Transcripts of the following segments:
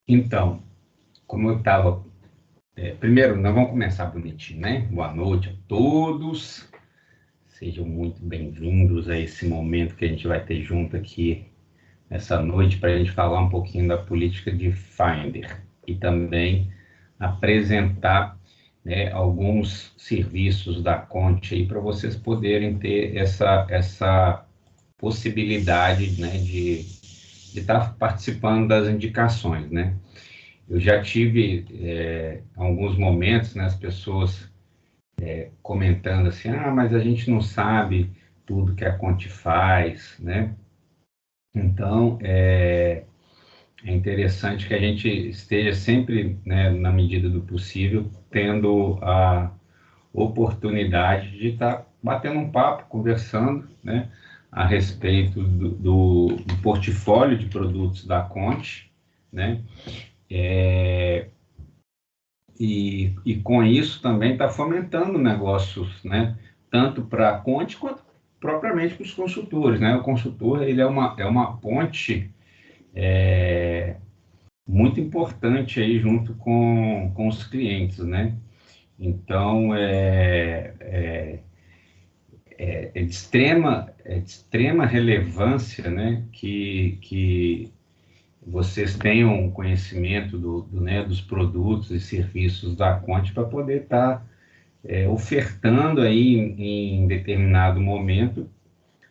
Então, como eu estava... primeiro, nós vamos começar bonitinho, né? Boa noite a todos. Sejam muito bem-vindos a esse momento que a gente vai ter junto aqui essa noite para a gente falar um pouquinho da política de Finder e também apresentar, né, alguns serviços da Conte aí para vocês poderem ter essa possibilidade, né, de estar participando das indicações, né? Eu já tive alguns momentos, né, as pessoas comentando assim, mas a gente não sabe tudo que a Conte faz, né? Então, é interessante que a gente esteja sempre, né, na medida do possível, tendo a oportunidade de estar batendo um papo, conversando, né, a respeito do portfólio de produtos da Conte, né? E com isso também está fomentando negócios, né? Tanto para a Conte quanto propriamente para os consultores, né? O consultor ele é uma ponte muito importante aí junto com os clientes, né? Então é de extrema relevância, né? Que vocês tenham um conhecimento né, dos produtos e serviços da Conte para poder estar ofertando aí em determinado momento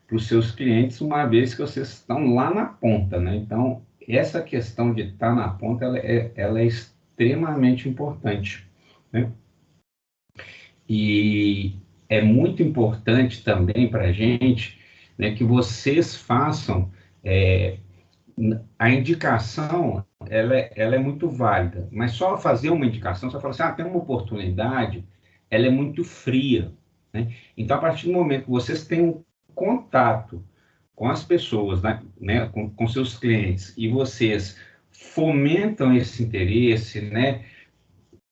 para os seus clientes, uma vez que vocês estão lá na ponta, né? Então, essa questão de estar na ponta, ela é extremamente importante, né? E é muito importante também para a gente, né, que vocês façam a indicação, ela é muito válida, mas só fazer uma indicação, só falar assim, tem uma oportunidade, ela é muito fria, né? Então, a partir do momento que vocês têm um contato com as pessoas, né, com seus clientes, e vocês fomentam esse interesse, né,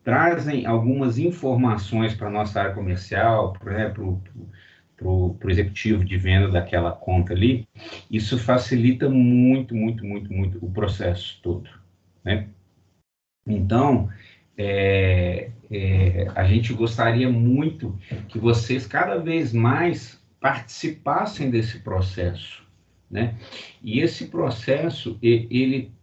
trazem algumas informações para a nossa área comercial, né, para o executivo de venda daquela conta ali, isso facilita muito, muito, muito, muito o processo todo, né? Então, a gente gostaria muito que vocês cada vez mais participassem desse processo, né? E esse processo, ele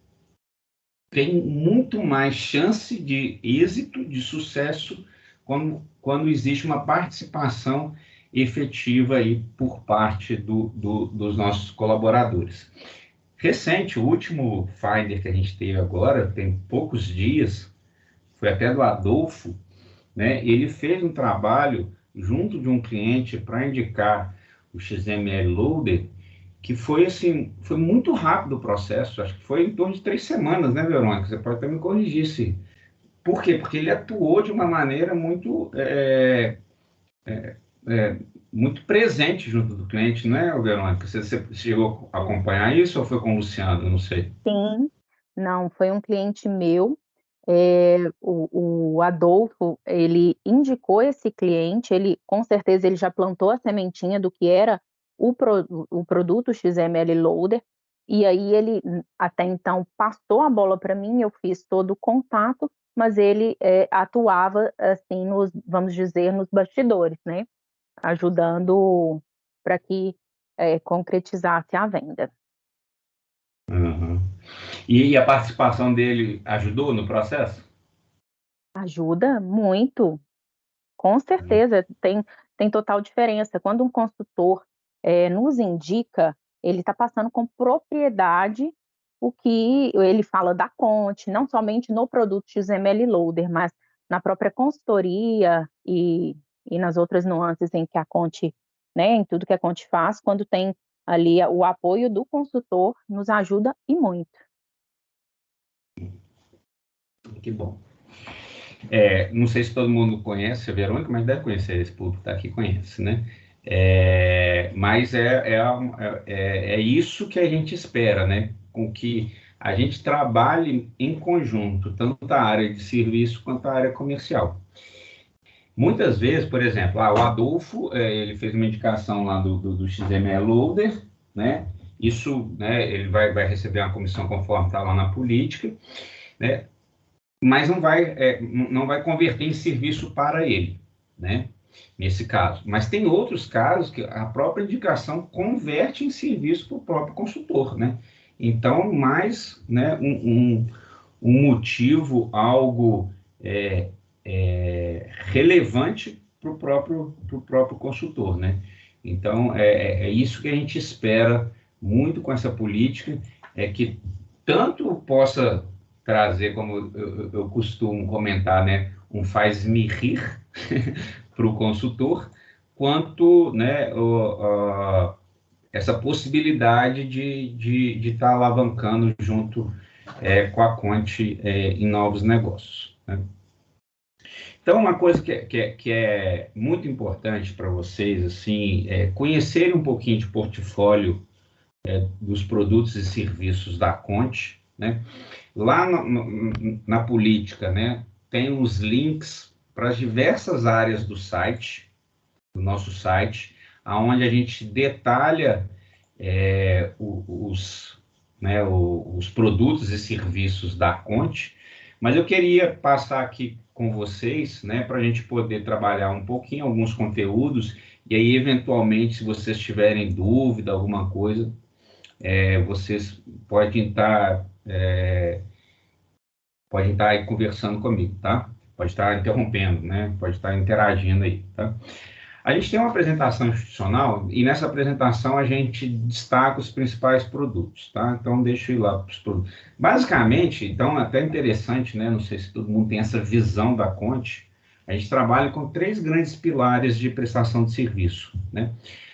tem muito mais chance de êxito, de sucesso, quando existe uma participação efetiva aí por parte dos nossos colaboradores. Recente, o último Finder que a gente teve agora, tem poucos dias, foi até do Adolfo, né? Ele fez um trabalho junto de um cliente para indicar o XML Loader, que foi assim, foi muito rápido o processo, acho que foi em torno de 3 semanas, né, Verônica? Você pode até me corrigir se... Por quê? Porque ele atuou de uma maneira muito presente junto do cliente, não é, Verônica? Você chegou a acompanhar isso ou foi com o Luciano? Eu não sei. Sim, não, foi um cliente meu. O Adolfo, ele indicou esse cliente, ele com certeza ele já plantou a sementinha do que era o produto XML Loader, e aí ele até então passou a bola para mim, eu fiz todo o contato, mas ele atuava assim vamos dizer, nos bastidores, né? Ajudando para que concretizasse a venda. Uhum. E a participação dele ajudou no processo? Ajuda muito. Com certeza, tem total diferença. Quando um consultor nos indica, ele está passando com propriedade o que ele fala da Conte, não somente no produto XML Loader, mas na própria consultoria e nas outras nuances em que a Conte, né, em tudo que a Conte faz, quando tem ali o apoio do consultor, nos ajuda e muito. Que bom. Não sei se todo mundo conhece a Verônica, mas deve conhecer, esse público que está aqui conhece, né? Mas é isso que a gente espera, né? Com que a gente trabalhe em conjunto, tanto a área de serviço quanto a área comercial. Muitas vezes, por exemplo, o Adolfo, ele fez uma indicação lá do XML Loader, né? Isso, né, ele vai receber uma comissão conforme está lá na política. né? Mas não vai converter em serviço para ele, né? Nesse caso. Mas tem outros casos que a própria indicação converte em serviço para o próprio consultor, né? Então, mais, né, um motivo, algo relevante para o próprio consultor, né? Então, é isso que a gente espera muito com essa política, é que tanto possa trazer, como eu costumo comentar, né, um faz-me rir para o consultor, quanto, né, essa possibilidade de estar alavancando junto com a Conte em novos negócios, né? Então, uma coisa que é muito importante para vocês, assim, é conhecerem um pouquinho de portfólio dos produtos e serviços da Conte, né? Lá na política, né, tem os links para as diversas áreas do site, do nosso site, aonde a gente detalha os produtos e serviços da Conte, mas eu queria passar aqui com vocês, né, para a gente poder trabalhar um pouquinho alguns conteúdos, e aí, eventualmente, se vocês tiverem dúvida, alguma coisa, vocês podem estar aí conversando comigo, tá? Pode estar interrompendo, né? Pode estar interagindo aí, tá? A gente tem uma apresentação institucional e nessa apresentação a gente destaca os principais produtos, tá? Então, deixa eu ir lá para os produtos. Basicamente, então, é até interessante, né? Não sei se todo mundo tem essa visão da Conte. A gente trabalha com 3 grandes pilares de prestação de serviço, né?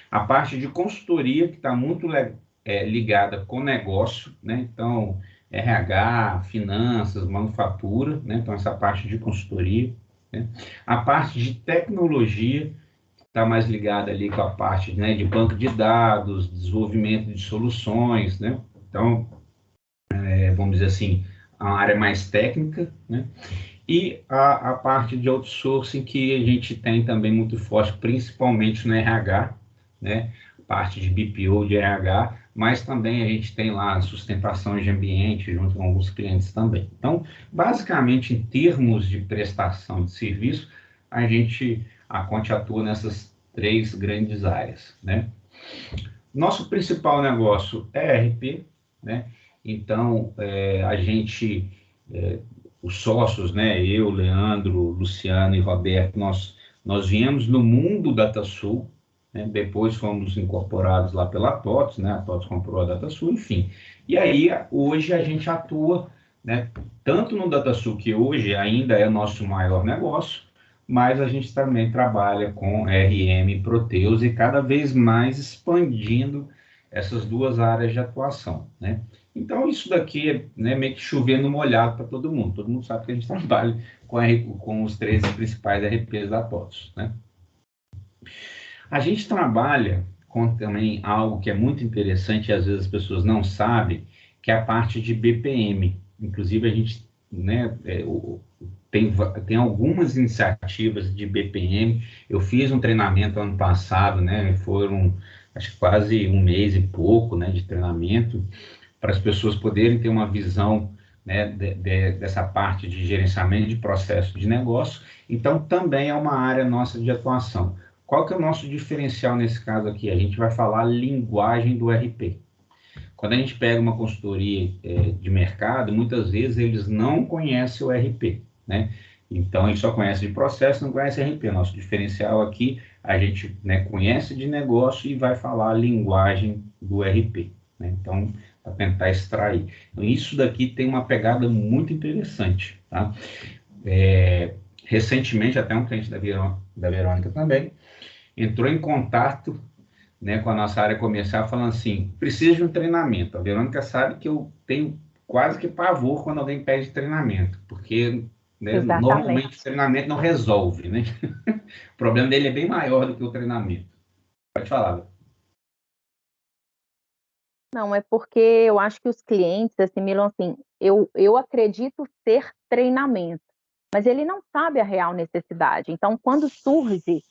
A parte de consultoria, que está muito ligada com negócio, né? Então, RH, finanças, manufatura, né? Então, essa parte de consultoria, né? A parte de tecnologia, está mais ligada ali com a parte, né, de banco de dados, desenvolvimento de soluções, né? Então, vamos dizer assim, a área mais técnica, né? E a parte de outsourcing que a gente tem também muito forte, principalmente no RH, né? Parte de BPO de RH, mas também a gente tem lá a sustentação de ambiente junto com alguns clientes também. Então, basicamente, em termos de prestação de serviço, a Conte atua nessas 3 grandes áreas, né? Nosso principal negócio é RP, né? Então, os sócios, né? Eu, Leandro, Luciano e Roberto, nós viemos no mundo DataSul, né? Depois fomos incorporados lá pela TOTS, né? A TOTS comprou a DataSul, enfim. E aí, hoje a gente atua, né? Tanto no DataSul, que hoje ainda é nosso maior negócio, mas a gente também trabalha com RM e Proteus e cada vez mais expandindo essas 2 áreas de atuação, né? Então, isso daqui é, né, meio que chovendo molhado para todo mundo. Todo mundo sabe que a gente trabalha com os 3 principais RPs da TOTS, né? A gente trabalha com também algo que é muito interessante e às vezes as pessoas não sabem, que é a parte de BPM. Inclusive, a gente, né, tem algumas iniciativas de BPM. Eu fiz um treinamento ano passado, né? Foram, acho que quase um mês e pouco, né, de treinamento, para as pessoas poderem ter uma visão, né, dessa parte de gerenciamento de processo de negócio. Então, também é uma área nossa de atuação. Qual que é o nosso diferencial nesse caso aqui? A gente vai falar a linguagem do RP. Quando a gente pega uma consultoria de mercado, muitas vezes eles não conhecem o RP, né? Então, eles só conhecem de processo, não conhecem RP. Nosso diferencial aqui, a gente, né, conhece de negócio e vai falar a linguagem do RP, né? Então, para tentar extrair. Então, isso daqui tem uma pegada muito interessante, tá? Recentemente, até um cliente da Verônica também entrou em contato, né, com a nossa área comercial, falando assim, precisa de um treinamento. A Verônica sabe que eu tenho quase que pavor quando alguém pede treinamento, porque, né, normalmente o treinamento não resolve, né? O problema dele é bem maior do que o treinamento. Pode falar. Não, é porque eu acho que os clientes assimilam assim, eu acredito ter treinamento, mas ele não sabe a real necessidade. Então, quando surge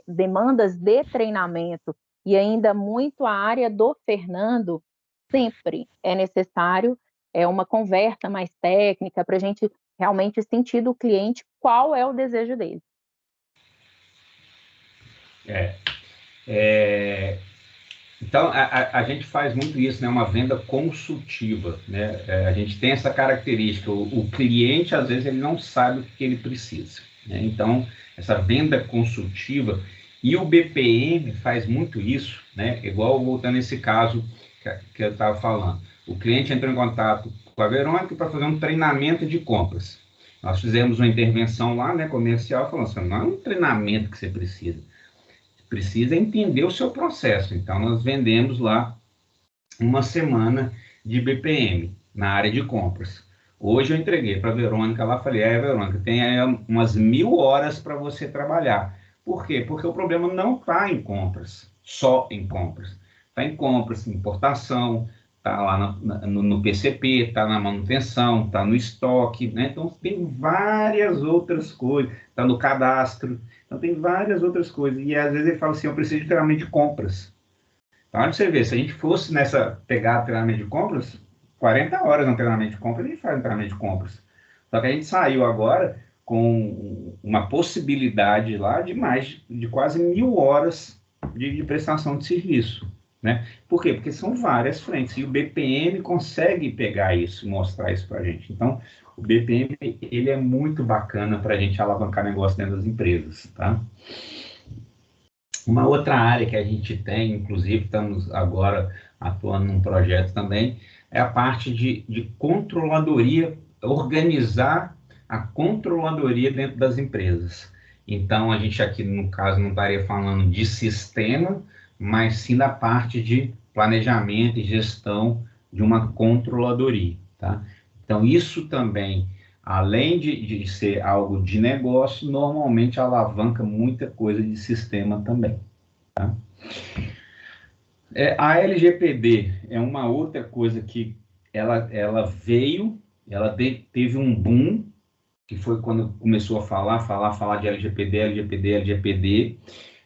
demandas de treinamento e ainda muito a área do Fernando, sempre é necessário uma conversa mais técnica para a gente realmente sentir do cliente qual é o desejo dele. Então, a gente faz muito isso, né? Uma venda consultiva, né? A gente tem essa característica, o cliente, às vezes, ele não sabe o que ele precisa, né? Então, essa venda consultiva, e o BPM faz muito isso, né? Igual voltando nesse caso que eu estava falando. O cliente entrou em contato com a Verônica para fazer um treinamento de compras. Nós fizemos uma intervenção lá, né, comercial, falando assim, não é um treinamento que você precisa entender o seu processo. Então, nós vendemos lá uma semana de BPM na área de compras. Hoje eu entreguei para a Verônica lá, falei, Verônica, tem aí umas 1000 horas para você trabalhar. Por quê? Porque o problema não está em compras, só em compras. Está em compras, importação, está lá no PCP, está na manutenção, está no estoque, né? Então tem várias outras coisas, está no cadastro, então tem várias outras coisas. E às vezes ele fala assim, eu preciso de treinamento de compras. Então, olha você ver, se a gente fosse pegar treinamento de compras, 40 horas no treinamento de compras, a gente faz um treinamento de compras. Só que a gente saiu agora com uma possibilidade lá de quase 1000 horas de prestação de serviço, né? Por quê? Porque são várias frentes, e o BPM consegue pegar isso, mostrar isso para a gente. Então, o BPM, ele é muito bacana para a gente alavancar negócio dentro das empresas, tá? Uma outra área que a gente tem, inclusive estamos agora atuando num projeto também, é a parte de controladoria, organizar a controladoria dentro das empresas. Então, a gente aqui, no caso, não estaria falando de sistema, mas sim da parte de planejamento e gestão de uma controladoria, tá? Então, isso também, além de ser algo de negócio, normalmente alavanca muita coisa de sistema também, tá? A LGPD é uma outra coisa que ela veio, teve um boom, que foi quando começou a falar de LGPD,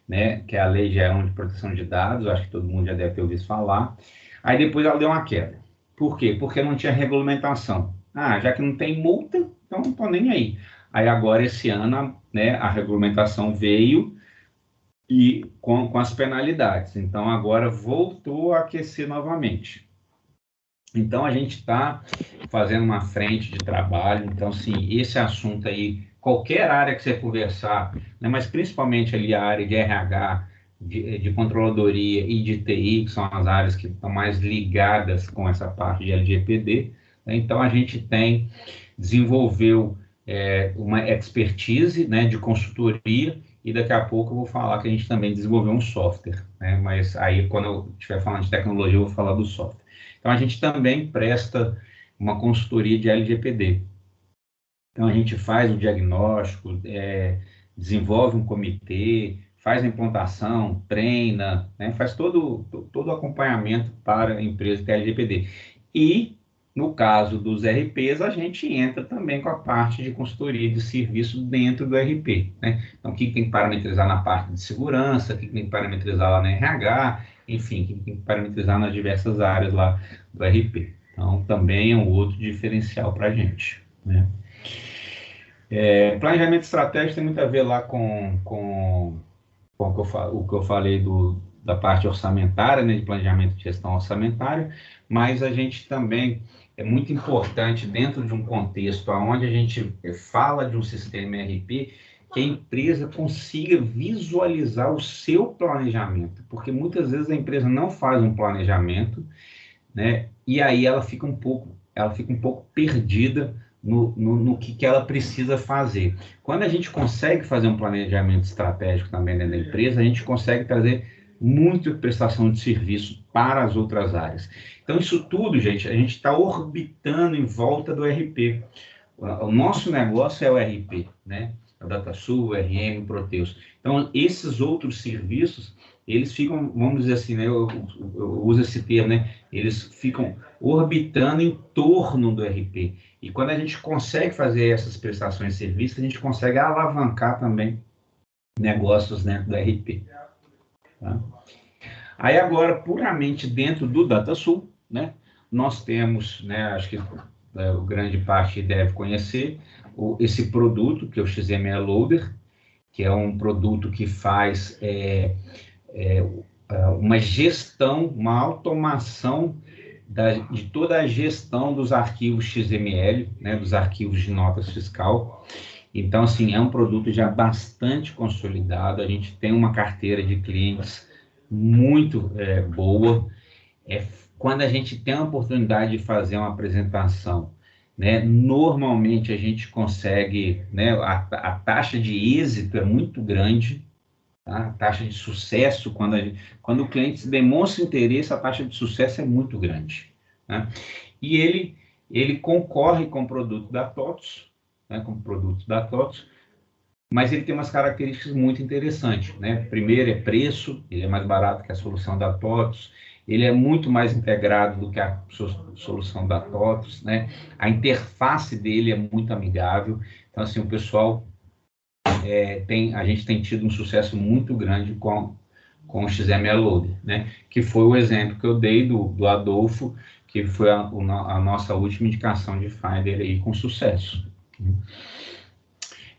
né, que é a Lei Geral de Proteção de Dados, acho que todo mundo já deve ter ouvido falar. Aí depois ela deu uma queda. Por quê? Porque não tinha regulamentação. Já que não tem multa, então não estou nem aí. Aí agora, esse ano, né, a regulamentação veio e com as penalidades. Então, agora voltou a aquecer novamente. Então, a gente está fazendo uma frente de trabalho. Então, sim, esse assunto aí, qualquer área que você conversar, né, mas principalmente ali a área de RH, de controladoria e de TI, que são as áreas que estão mais ligadas com essa parte de LGPD, né? Então, a gente desenvolveu uma expertise, né, de consultoria, e daqui a pouco eu vou falar que a gente também desenvolveu um software, né? Mas aí, quando eu estiver falando de tecnologia, eu vou falar do software. Então, a gente também presta uma consultoria de LGPD. Então, a gente faz o diagnóstico, desenvolve um comitê, faz a implantação, treina, né? Faz todo o acompanhamento para a empresa que tem LGPD. E, no caso dos RPs, a gente entra também com a parte de consultoria de serviço dentro do RP, né? Então, o que tem que parametrizar na parte de segurança, o que tem que parametrizar lá na RH, enfim, o que tem que parametrizar nas diversas áreas lá do RP. Então, também é um outro diferencial para a gente, né? Planejamento estratégico tem muito a ver lá com o que eu falei da parte orçamentária, né, de planejamento de gestão orçamentária, mas a gente também é muito importante dentro de um contexto onde a gente fala de um sistema ERP, que a empresa consiga visualizar o seu planejamento, porque muitas vezes a empresa não faz um planejamento, né, e aí ela fica um pouco perdida no que ela precisa fazer. Quando a gente consegue fazer um planejamento estratégico também dentro da empresa, a gente consegue trazer muita prestação de serviço para as outras áreas. Então, isso tudo, gente, a gente está orbitando em volta do RP. O nosso negócio é o RP, né? A DataSul, o RM, o Proteus. Então, esses outros serviços, eles ficam, vamos dizer assim, né? Eu uso esse termo, né? Eles ficam orbitando em torno do RP. E quando a gente consegue fazer essas prestações de serviço, a gente consegue alavancar também negócios dentro do RP. Tá? Aí agora, puramente dentro do DataSul, né? nós temos, né, acho que grande parte deve conhecer, esse produto, que é o XML Loader, que é um produto que faz uma gestão, uma automação de toda a gestão dos arquivos XML, né, dos arquivos de notas fiscal. Então, assim, é um produto já bastante consolidado, a gente tem uma carteira de clientes muito boa. Quando a gente tem a oportunidade de fazer uma apresentação, né, normalmente a gente consegue, né, a taxa de êxito é muito grande, tá? A taxa de sucesso, quando o cliente demonstra interesse, a taxa de sucesso é muito grande, né? E ele concorre com o produto da TOTVS, né, com o produto da TOTVS, mas ele tem umas características muito interessantes, né? Primeiro é preço, ele é mais barato que a solução da TOTVS, ele é muito mais integrado do que a solução da TOTVS, né? A interface dele é muito amigável, então assim, o pessoal a gente tem tido um sucesso muito grande com o XML Loader, né? Que foi o exemplo que eu dei do Adolfo, que foi a nossa última indicação de Finder aí com sucesso.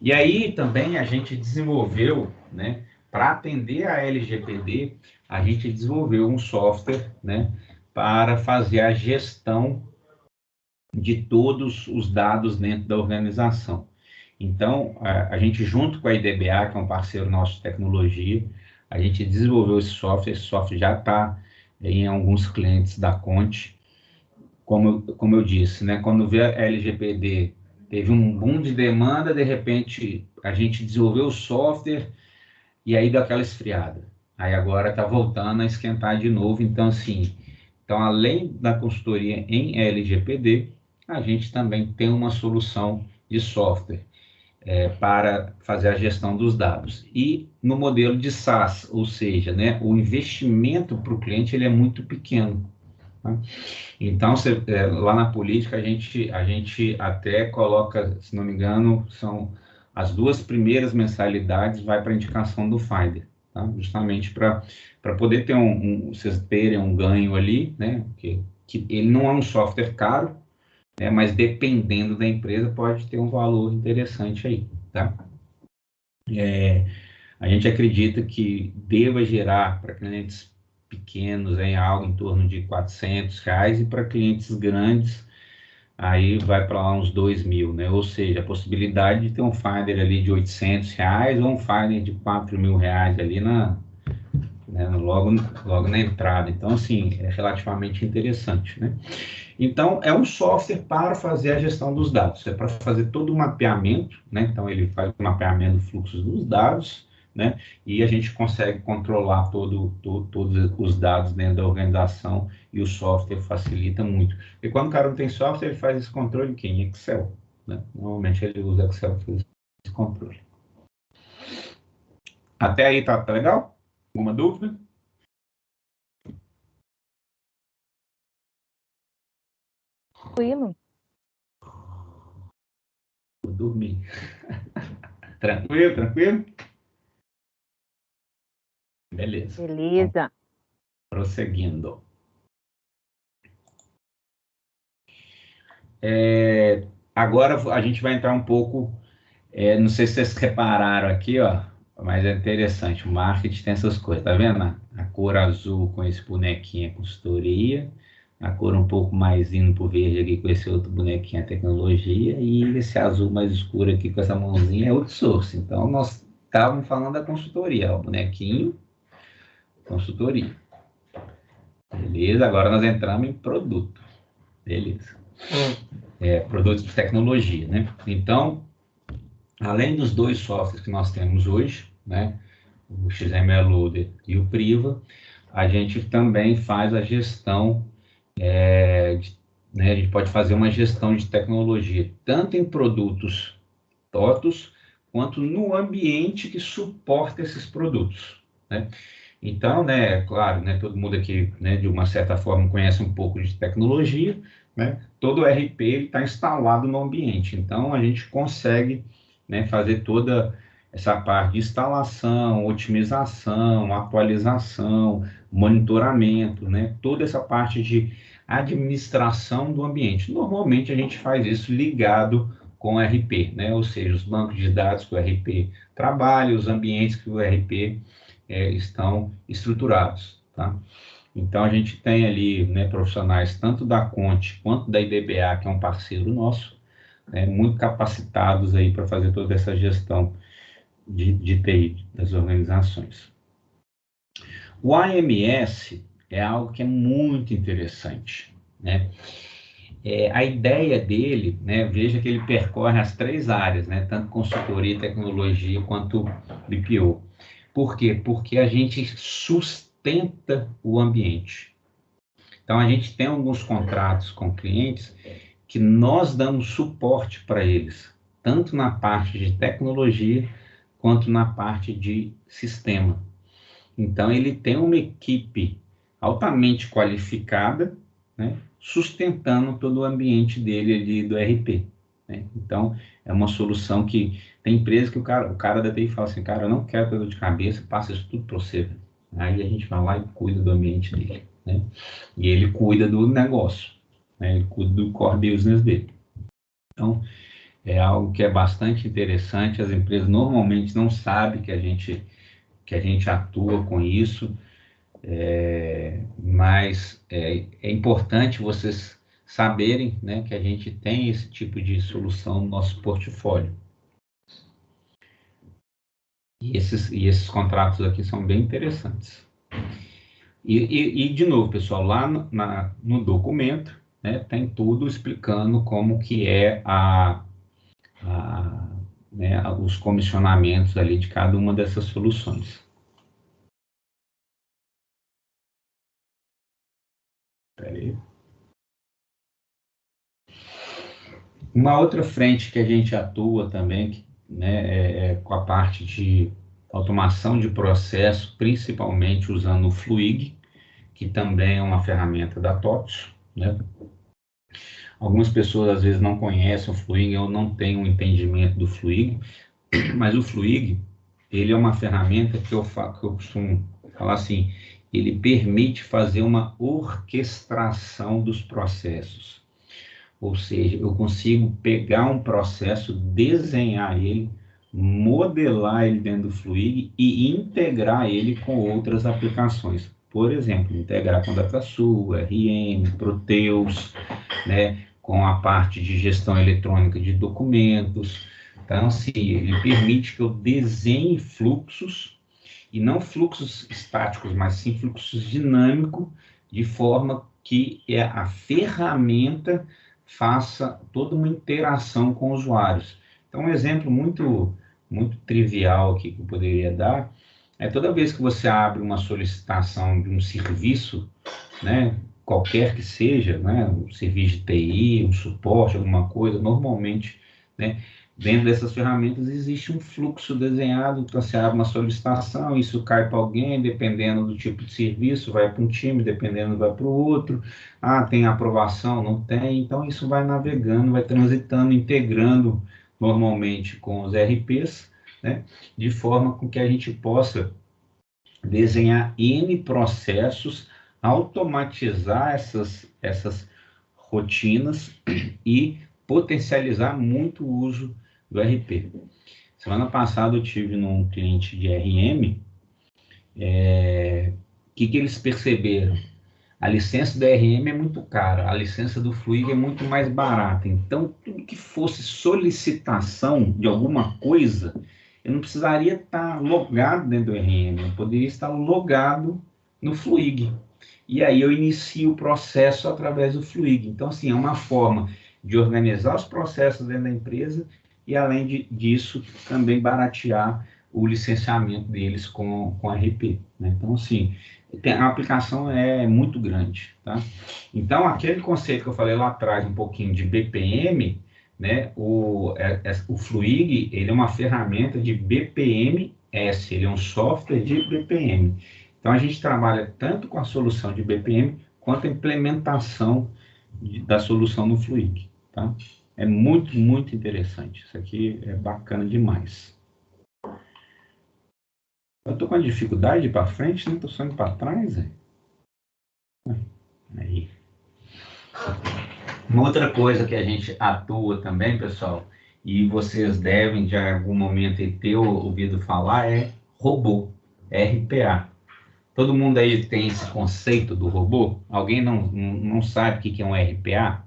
E aí também a gente desenvolveu, né, para atender a LGPD, a gente desenvolveu um software, né, para fazer a gestão de todos os dados dentro da organização. Então, a gente junto com a IDBA, que é um parceiro nosso de tecnologia, a gente desenvolveu esse software já está em alguns clientes da Conte. Como eu disse, né, quando veio a LGPD, teve um boom de demanda, de repente a gente desenvolveu o software e aí deu aquela esfriada. Aí agora está voltando a esquentar de novo. Então, assim, além da consultoria em LGPD, a gente também tem uma solução de software para fazer a gestão dos dados. E no modelo de SaaS, ou seja, né, o investimento para o cliente ele é muito pequeno. Tá? Então, lá na política, a gente até coloca, se não me engano, são as 2 primeiras mensalidades vai para a indicação do Finder, tá? Justamente para poder ter vocês terem um ganho ali, né? Que ele não é um software caro, né? Mas dependendo da empresa pode ter um valor interessante aí, tá? A gente acredita que deva gerar para clientes pequenos em algo em torno de R$400 e para clientes grandes aí vai para lá uns 2.000, né? Ou seja, a possibilidade de ter um Finder ali de R$800 ou um Finder de R$4.000 ali logo na entrada. Então, assim, é relativamente interessante, né? Então, é um software para fazer a gestão dos dados, é para fazer todo o mapeamento, né? Então, ele faz o mapeamento do fluxo dos dados, né? E a gente consegue controlar todos os dados dentro da organização e o software facilita muito. E quando o cara não tem software, ele faz esse controle em Excel, né? Normalmente ele usa Excel para fazer esse controle. Até aí tá legal? Alguma dúvida? Tranquilo. Vou dormir. Tranquilo? Beleza. Beleza. Prosseguindo. Agora a gente vai entrar um pouco, não sei se vocês repararam aqui, ó, mas é interessante, o marketing tem essas coisas, tá vendo? A cor azul com esse bonequinho é consultoria, a cor um pouco mais indo pro verde aqui com esse outro bonequinho é tecnologia, e esse azul mais escuro aqui com essa mãozinha é outsourcing. Então, nós estávamos falando da consultoria, ó, bonequinho, consultoria. Beleza, agora nós entramos em produto. Beleza. Produtos de tecnologia, né? Então, além dos 2 softwares que nós temos hoje, né, o XML Loader e o Priva, a gente também faz a gestão, né, a gente pode fazer uma gestão de tecnologia, tanto em produtos TOTVS, quanto no ambiente que suporta esses produtos, né? Então, né, claro, né, todo mundo aqui, né, de uma certa forma conhece um pouco de tecnologia, né? Todo o RP está instalado no ambiente, então a gente consegue, né, fazer toda essa parte de instalação, otimização, atualização, monitoramento, né? Toda essa parte de administração do ambiente. Normalmente a gente faz isso ligado com o RP, né? Ou seja, os bancos de dados que o RP trabalha, os ambientes que o RP estão estruturados, tá? Então a gente tem ali, né, profissionais tanto da Conte quanto da IDBA, que é um parceiro nosso, né, muito capacitados aí para fazer toda essa gestão de TI das organizações. O AMS é algo que é muito interessante, né? A ideia dele, né, veja que ele percorre as 3 áreas, né, tanto consultoria, tecnologia, quanto BPO. Por quê? Porque a gente sustenta o ambiente. Então, a gente tem alguns contratos com clientes que nós damos suporte para eles, tanto na parte de tecnologia, quanto na parte de sistema. Então, ele tem uma equipe altamente qualificada, né, sustentando todo o ambiente dele ali do RP. Né? Então, é uma solução que tem empresa que o cara da TI fala assim, cara, eu não quero ter dor de cabeça, passa isso tudo para você. Aí a gente vai lá e cuida do ambiente dele. Né? E ele cuida do negócio, né? Ele cuida do core business dele. Então, é algo que é bastante interessante, as empresas normalmente não sabem que a gente atua com isso, mas é importante vocês saberem, né, que a gente tem esse tipo de solução no nosso portfólio. E esses contratos aqui são bem interessantes. E de novo, pessoal, lá no documento, né, tem tudo explicando como que é né, os comissionamentos ali de cada uma dessas soluções. Espera aí. Uma outra frente que a gente atua também, né, com a parte de automação de processo, principalmente usando o Fluig, que também é uma ferramenta da TOTS, né? Algumas pessoas às vezes não conhecem o Fluig ou não têm um entendimento do Fluig, mas o Fluig, ele é uma ferramenta que eu costumo falar assim, ele permite fazer uma orquestração dos processos. Ou seja, eu consigo pegar um processo, desenhar ele, modelar ele dentro do Fluig e integrar ele com outras aplicações. Por exemplo, integrar com DataSul, RM, Proteus, né, com a parte de gestão eletrônica de documentos. Então, assim, ele permite que eu desenhe fluxos, e não fluxos estáticos, mas sim fluxos dinâmicos, de forma que a ferramenta faça toda uma interação com usuários. Então, um exemplo muito trivial aqui que eu poderia dar é toda vez que você abre uma solicitação de um serviço, né, qualquer que seja, né, um serviço de TI, um suporte, alguma coisa, normalmente, né, dentro dessas ferramentas existe um fluxo desenhado, então você abre uma solicitação, isso cai para alguém, dependendo do tipo de serviço, vai para um time, dependendo vai para o outro, tem aprovação, não tem, então isso vai navegando, vai transitando, integrando normalmente com os RPs, né, de forma com que a gente possa desenhar N processos, automatizar essas rotinas e potencializar muito o uso do RP. Semana passada eu tive num cliente de RM, que eles perceberam? A licença do RM é muito cara, a licença do Fluig é muito mais barata. Então, tudo que fosse solicitação de alguma coisa, eu não precisaria estar logado dentro do RM, eu poderia estar logado no Fluig. E aí eu inicio o processo através do Fluig. Então, assim, é uma forma de organizar os processos dentro da empresa e, além disso, também baratear o licenciamento deles com RP. Né? Então, assim, a aplicação é muito grande. Tá? Então, aquele conceito que eu falei lá atrás, um pouquinho de BPM, né? O Fluig, ele é uma ferramenta de BPMS, ele é um software de BPM. Então, a gente trabalha tanto com a solução de BPM, quanto a implementação da solução no Fluig. Tá? É muito, muito interessante. Isso aqui é bacana demais. Eu estou com a dificuldade de ir para frente, não estou só indo para trás. Aí. Uma outra coisa que a gente atua também, pessoal, e vocês devem de algum momento ter ouvido falar, é robô, RPA. Todo mundo aí tem esse conceito do robô? Alguém não sabe o que é um RPA?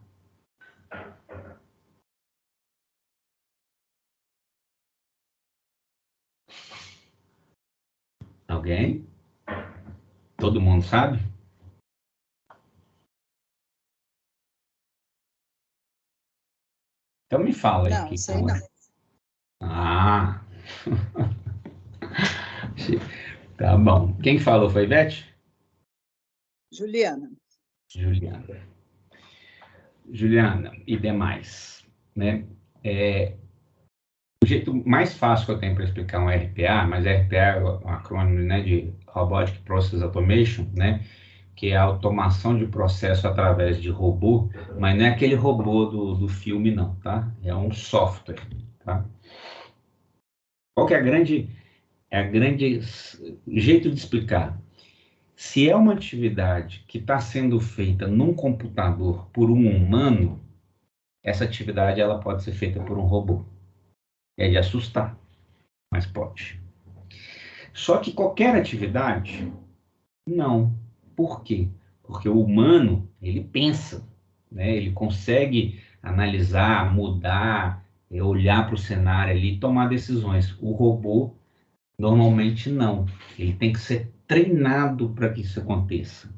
Alguém? Todo mundo sabe? Então me fala aí o que é um RPA. Ah, tá bom. Quem falou foi Beth? Juliana. Juliana e demais, né? O jeito mais fácil que eu tenho para explicar um RPA, mas RPA é um acrônimo, né, de Robotic Process Automation, né, que é a automação de processo através de robô, mas não é aquele robô do filme, não, tá? É um software, tá? Qual que é a grande jeito de explicar? Se é uma atividade que está sendo feita num computador por um humano, essa atividade ela pode ser feita por um robô. É de assustar, mas pode. Só que qualquer atividade, não. Por quê? Porque o humano, ele pensa, né? Ele consegue analisar, mudar, olhar para o cenário ali e tomar decisões. O robô, normalmente, não. Ele tem que ser treinado para que isso aconteça.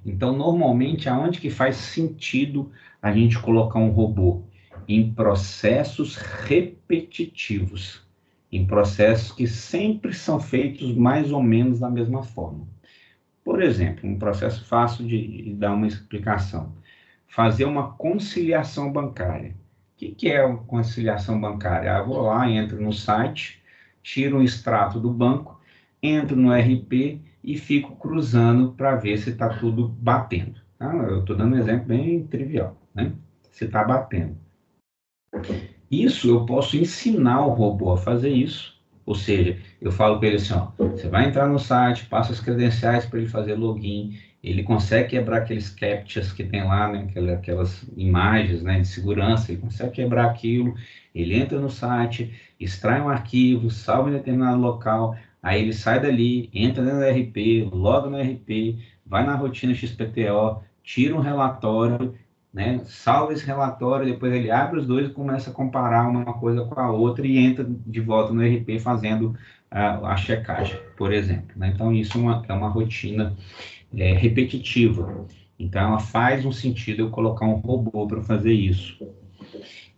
Então, normalmente, aonde que faz sentido a gente colocar um robô? Em processos repetitivos, em processos que sempre são feitos mais ou menos da mesma forma. Por exemplo, um processo fácil de dar uma explicação. Fazer uma conciliação bancária. O que é uma conciliação bancária? Eu vou lá, entro no site, tiro um extrato do banco, entro no RP e fico cruzando para ver se está tudo batendo. Tá? Eu estou dando um exemplo bem trivial, né? Se está batendo. Isso eu posso ensinar o robô a fazer isso. Ou seja, eu falo para ele assim, ó, você vai entrar no site, passa as credenciais para ele fazer login, ele consegue quebrar aqueles captchas que tem lá, né, aquelas imagens, né, de segurança, ele consegue quebrar aquilo, ele entra no site, extrai um arquivo, salva em determinado local, aí ele sai dali, entra dentro do RP, loga no RP, vai na rotina XPTO, tira um relatório, né, salva esse relatório, depois ele abre os dois e começa a comparar uma coisa com a outra e entra de volta no RP fazendo a checagem, por exemplo. Né? Então, isso é uma rotina repetitiva. Então, ela faz um sentido eu colocar um robô para fazer isso.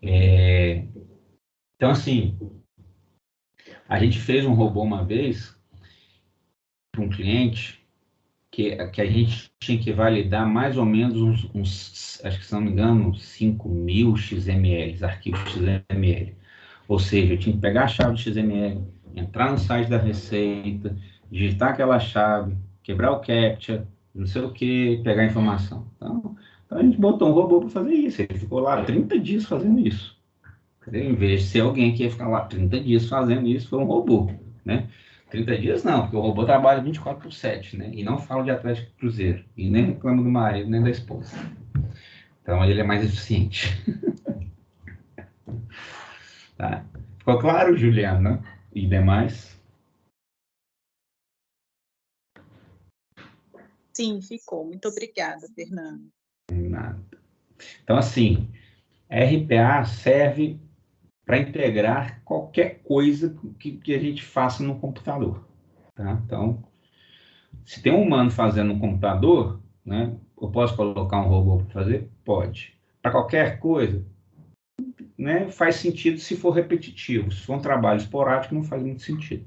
Então, assim, a gente fez um robô uma vez para um cliente que a gente tinha que validar mais ou menos uns, acho que se não me engano, 5.000 XML, arquivos XML. Ou seja, eu tinha que pegar a chave de XML, entrar no site da Receita, digitar aquela chave, quebrar o CAPTCHA, não sei o que, pegar a informação. Então a gente botou um robô para fazer isso. Ele ficou lá 30 dias fazendo isso. Em vez de ser alguém que ia ficar lá 30 dias fazendo isso, foi um robô, né? 30 dias não, porque o robô trabalha 24/7, né? E não fala de Atlético Cruzeiro, e nem reclama do marido, nem da esposa. Então ele é mais eficiente. Tá? Ficou claro, Juliana? E demais? Sim, ficou. Muito obrigada, Fernando. Nada. Então, assim, RPA serve para integrar qualquer coisa que a gente faça no computador. Tá? Então, se tem um humano fazendo no computador, né, eu posso colocar um robô para fazer? Pode. Para qualquer coisa, né, faz sentido se for repetitivo. Se for um trabalho esporádico, não faz muito sentido.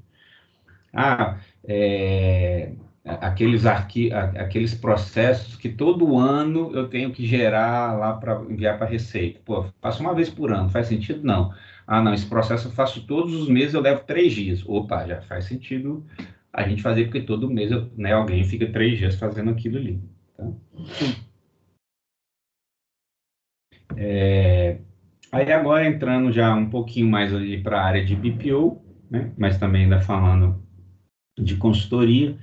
Aqueles processos que todo ano eu tenho que gerar lá para enviar para a Receita. Pô, faço uma vez por ano, faz sentido? Não. Não, esse processo eu faço todos os meses, eu levo 3 dias. Opa, já faz sentido a gente fazer, porque todo mês né, alguém fica 3 dias fazendo aquilo ali. Tá? Aí agora entrando já um pouquinho mais ali para a área de BPO, né, mas também ainda falando de consultoria,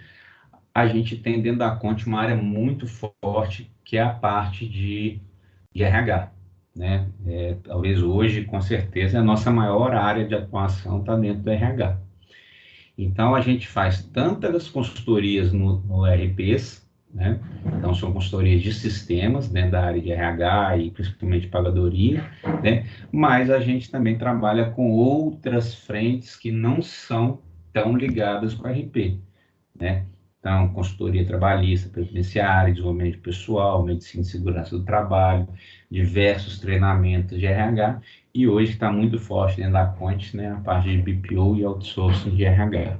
a gente tem dentro da Conte uma área muito forte, que é a parte de de RH, né? Talvez hoje, com certeza, a nossa maior área de atuação está dentro do RH. Então, a gente faz tantas consultorias no RPs, né? Então, são consultorias de sistemas, né, da área de RH e principalmente pagadoria, né? Mas a gente também trabalha com outras frentes que não são tão ligadas com o RP, né? Então, consultoria trabalhista, previdenciária, desenvolvimento pessoal, medicina e segurança do trabalho, diversos treinamentos de RH, e hoje está muito forte dentro da Conte, né, a parte de BPO e outsourcing de RH.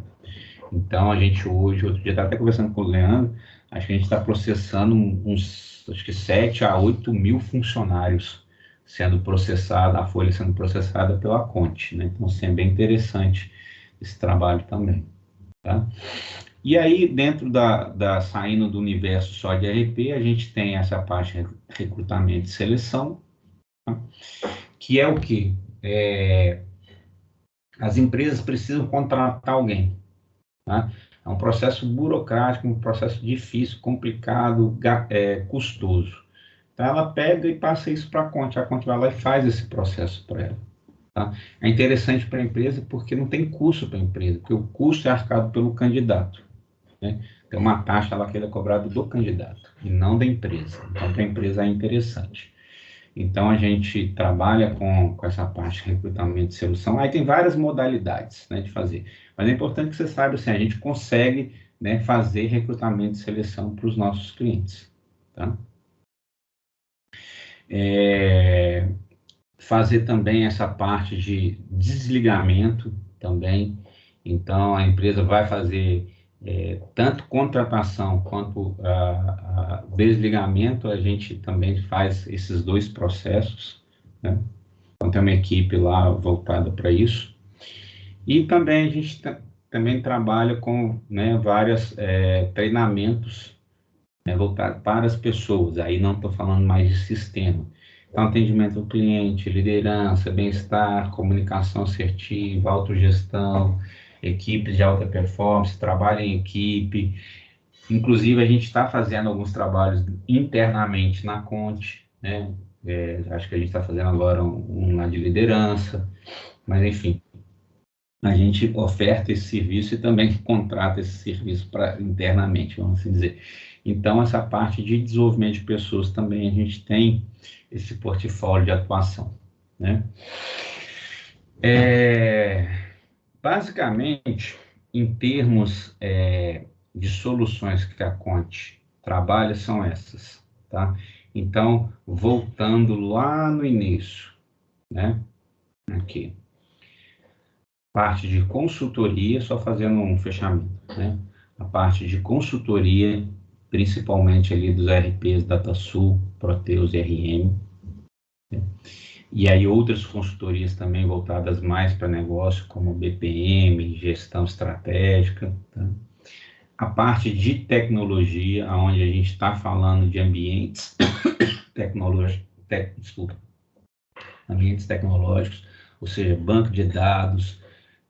Então, a gente hoje, outro dia estava até conversando com o Leandro, acho que a gente está processando acho que 7 a 8 mil funcionários sendo processada, a folha sendo processada pela Conte, né? Então, assim, é bem interessante esse trabalho também, tá? E aí, dentro saindo do universo só de RP, a gente tem essa parte de recrutamento e seleção, tá? Que é o quê? As empresas precisam contratar alguém, tá? É um processo burocrático, um processo difícil, complicado, custoso. Então, ela pega e passa isso para a Conte vai lá e faz esse processo para ela. Tá? É interessante para a empresa porque não tem custo para a empresa, porque o custo é arcado pelo candidato, né? Tem uma taxa lá que é cobrada do candidato e não da empresa. Então, para a empresa é interessante. Então, a gente trabalha com essa parte de recrutamento e seleção. Aí tem várias modalidades, né, de fazer. Mas é importante que você saiba, assim, a gente consegue, né, fazer recrutamento e seleção para os nossos clientes. Tá? Fazer também essa parte de desligamento também. Então, a empresa vai fazer tanto contratação quanto desligamento, a gente também faz esses dois processos, né? Então, tem uma equipe lá voltada para isso. E também a gente também trabalha com, né, vários treinamentos, né, voltados para as pessoas. Aí não estou falando mais de sistema. Então, atendimento ao cliente, liderança, bem-estar, comunicação assertiva, autogestão, equipes de alta performance, trabalho em equipe. Inclusive, a gente está fazendo alguns trabalhos internamente na Conte, né? Acho que a gente está fazendo agora um lá de liderança, mas enfim, a gente oferta esse serviço e também contrata esse serviço internamente, vamos assim dizer. Então, essa parte de desenvolvimento de pessoas também a gente tem esse portfólio de atuação, né? Basicamente, em termos de soluções que a Conte trabalha, são essas, tá? Então, voltando lá no início, né? Aqui. Parte de consultoria, só fazendo um fechamento, né? A parte de consultoria, principalmente ali dos RPs DataSul, Proteus e RM, né? E aí outras consultorias também voltadas mais para negócio, como BPM, gestão estratégica, tá? A parte de tecnologia, onde a gente está falando de ambientes ambientes tecnológicos, ou seja, banco de dados,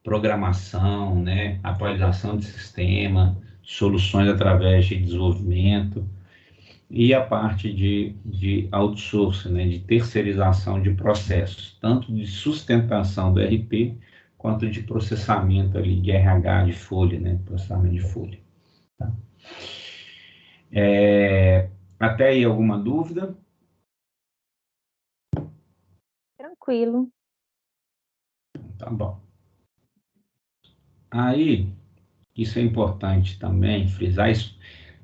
programação, né, atualização de sistema, soluções através de desenvolvimento, e a parte de outsourcing, né, de terceirização de processos, tanto de sustentação do RP, quanto de processamento ali de RH, de folha, né, processamento de folha. Tá? Até aí alguma dúvida? Tranquilo. Tá bom. Aí, isso é importante também, frisar isso.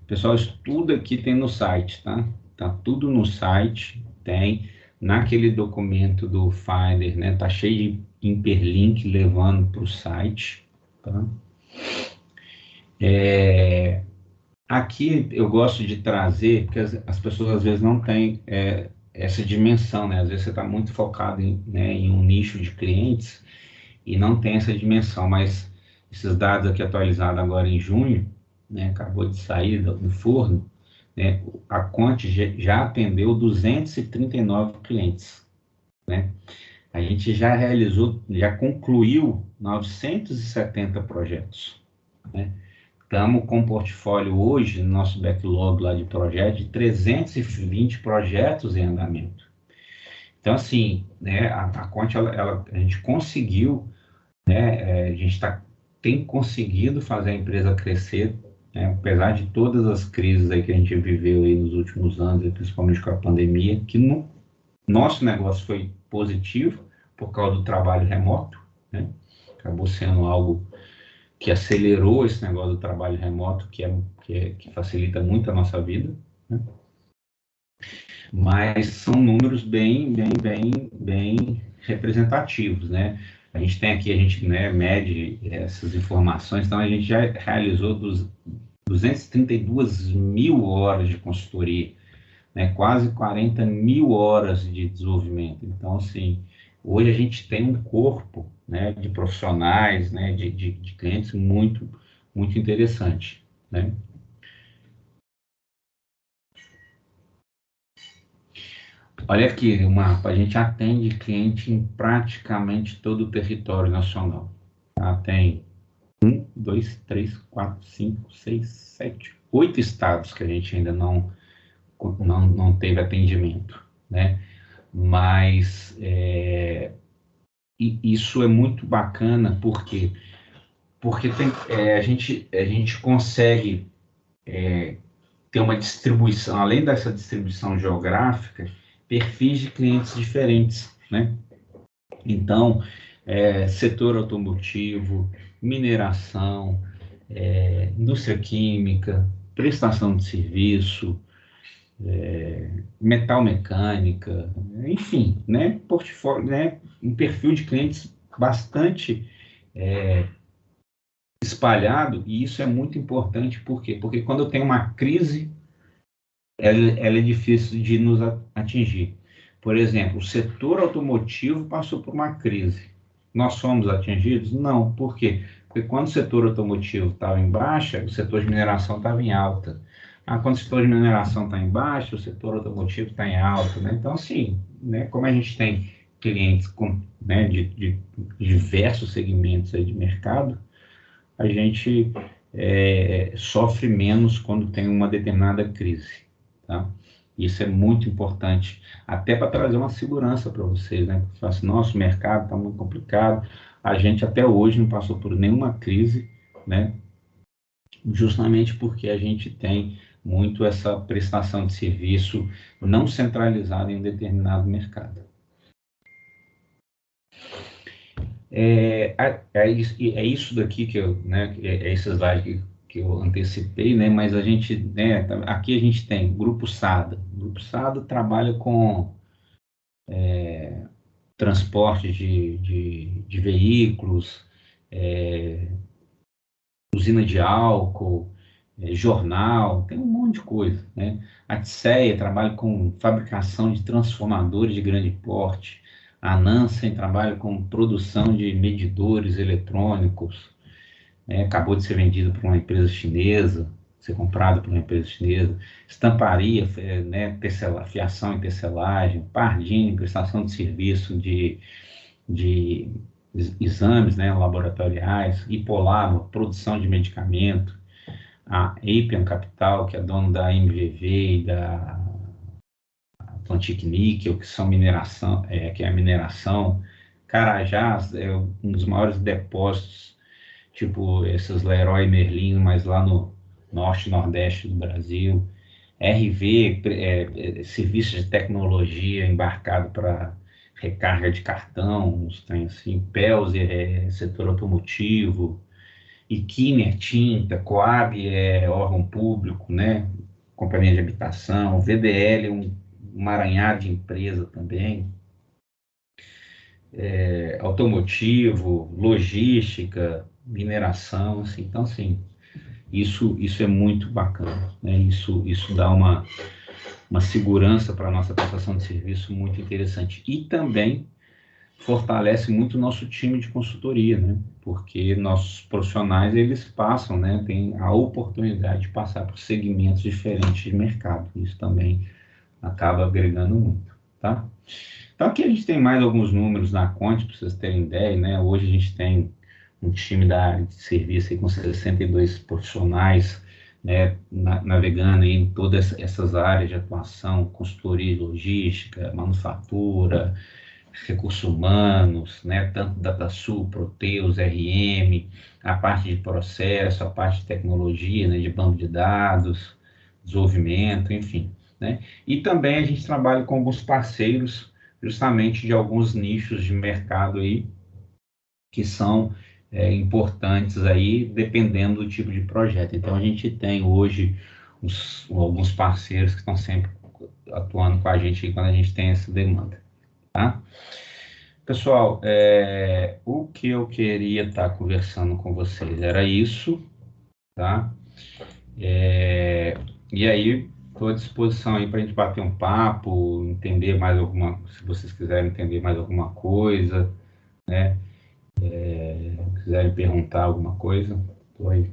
Pessoal, isso tudo aqui tem no site, tá? Tá tudo no site, tem naquele documento do Finder, né? Tá cheio de hiperlink levando para o site, tá? Aqui eu gosto de trazer, porque as pessoas às vezes não têm essa dimensão, né? Às vezes você está muito focado em um nicho de clientes e não tem essa dimensão, mas esses dados aqui atualizados agora em junho, né, acabou de sair do forno, né, a Conte já atendeu 239 clientes, né? A gente já concluiu 970 projetos, né? Estamos com um portfólio hoje, no nosso backlog lá de projetos, de 320 projetos em andamento, Então, assim, né, a Conte, a gente conseguiu, né, a gente tem conseguido fazer a empresa crescer, né, apesar de todas as crises aí que a gente viveu aí nos últimos anos, principalmente com a pandemia, que no nosso negócio foi positivo por causa do trabalho remoto, né, acabou sendo algo que acelerou esse negócio do trabalho remoto, que facilita muito a nossa vida, né? Mas são números bem representativos, né? A gente tem aqui, a gente, né, mede essas informações, então a gente já realizou 232 mil horas de consultoria, né, quase 40 mil horas de desenvolvimento. Então, assim, hoje a gente tem um corpo, né, de profissionais, né, de clientes muito interessante, né? Olha aqui, o mapa, a gente atende cliente em praticamente todo o território nacional. Tá? Tem 2, 3, 4, 5, 6, 7, 8 estados que a gente ainda não teve atendimento, né? Mas isso é muito bacana, porque a gente consegue ter uma distribuição, além dessa distribuição geográfica, perfis de clientes diferentes, né? Então, setor automotivo, mineração, indústria química, prestação de serviço, metal mecânica, enfim, né? Portfólio, né? Um perfil de clientes bastante espalhado, e isso é muito importante, por quê? Porque quando eu tenho uma crise, ela é difícil de nos atingir. Por exemplo, o setor automotivo passou por uma crise. Nós fomos atingidos? Não. Por quê? Porque quando o setor automotivo estava em baixa, o setor de mineração estava em alta. Quando o setor de mineração está em baixa, o setor automotivo está em alta, né? Então, assim, né, como a gente tem clientes né, de diversos segmentos aí de mercado, a gente sofre menos quando tem uma determinada crise, tá? Isso é muito importante, até para trazer uma segurança para vocês, né? Porque assim, nosso mercado está muito complicado, a gente até hoje não passou por nenhuma crise, né? Justamente porque a gente tem muito essa prestação de serviço não centralizada em um determinado mercado. É isso daqui que eu, né, esse slide que eu antecipei, né, mas a gente, né, aqui a gente tem Grupo SADA. O Grupo SADA trabalha com transporte de veículos, usina de álcool, jornal, tem um monte de coisa, né? A TSEA trabalha com fabricação de transformadores de grande porte. A Nansen trabalha com produção de medidores eletrônicos, né? Acabou de ser vendido para uma empresa chinesa, ser comprado por uma empresa chinesa. Estamparia, né? Fiação e tecelagem. Pardini, prestação de serviço de exames, né? Laboratoriais. Hipolabo, produção de medicamento. A Apian Capital, que é dono da MVV e da Atlantic Níquel, que são mineração, que é a mineração. Carajás é um dos maiores depósitos, tipo esses Leroy Merlin, mas lá no norte e nordeste do Brasil. RV, serviço de tecnologia embarcado para recarga de cartão, uns tem assim, Pelzer, setor automotivo. IQIME é tinta, Coab é órgão público, né? Companhia de habitação, VDL é um emaranhado de empresa também, automotivo, logística, mineração, assim. Então, assim, isso é muito bacana, né? Isso dá uma segurança para a nossa prestação de serviço muito interessante. E também fortalece muito o nosso time de consultoria, né? Porque nossos profissionais, eles passam, né? Tem a oportunidade de passar por segmentos diferentes de mercado. Isso também acaba agregando muito, tá? Então, aqui a gente tem mais alguns números na Conte, para vocês terem ideia, né? Hoje a gente tem um time da área de serviço aí com 62 profissionais né, navegando em todas essas áreas de atuação, consultoria e logística, manufatura, recursos humanos, né, tanto DataSul, Proteus, RM, a parte de processo, a parte de tecnologia, né, de banco de dados, desenvolvimento, enfim, né? E também a gente trabalha com alguns parceiros, justamente de alguns nichos de mercado aí, que são importantes aí, dependendo do tipo de projeto. Então, a gente tem hoje alguns parceiros que estão sempre atuando com a gente quando a gente tem essa demanda, tá? Pessoal, o que eu queria estar conversando com vocês era isso, tá? E aí, estou à disposição aí para a gente bater um papo, entender mais se vocês quiserem entender mais alguma coisa, né? Quiserem perguntar alguma coisa, estou aí.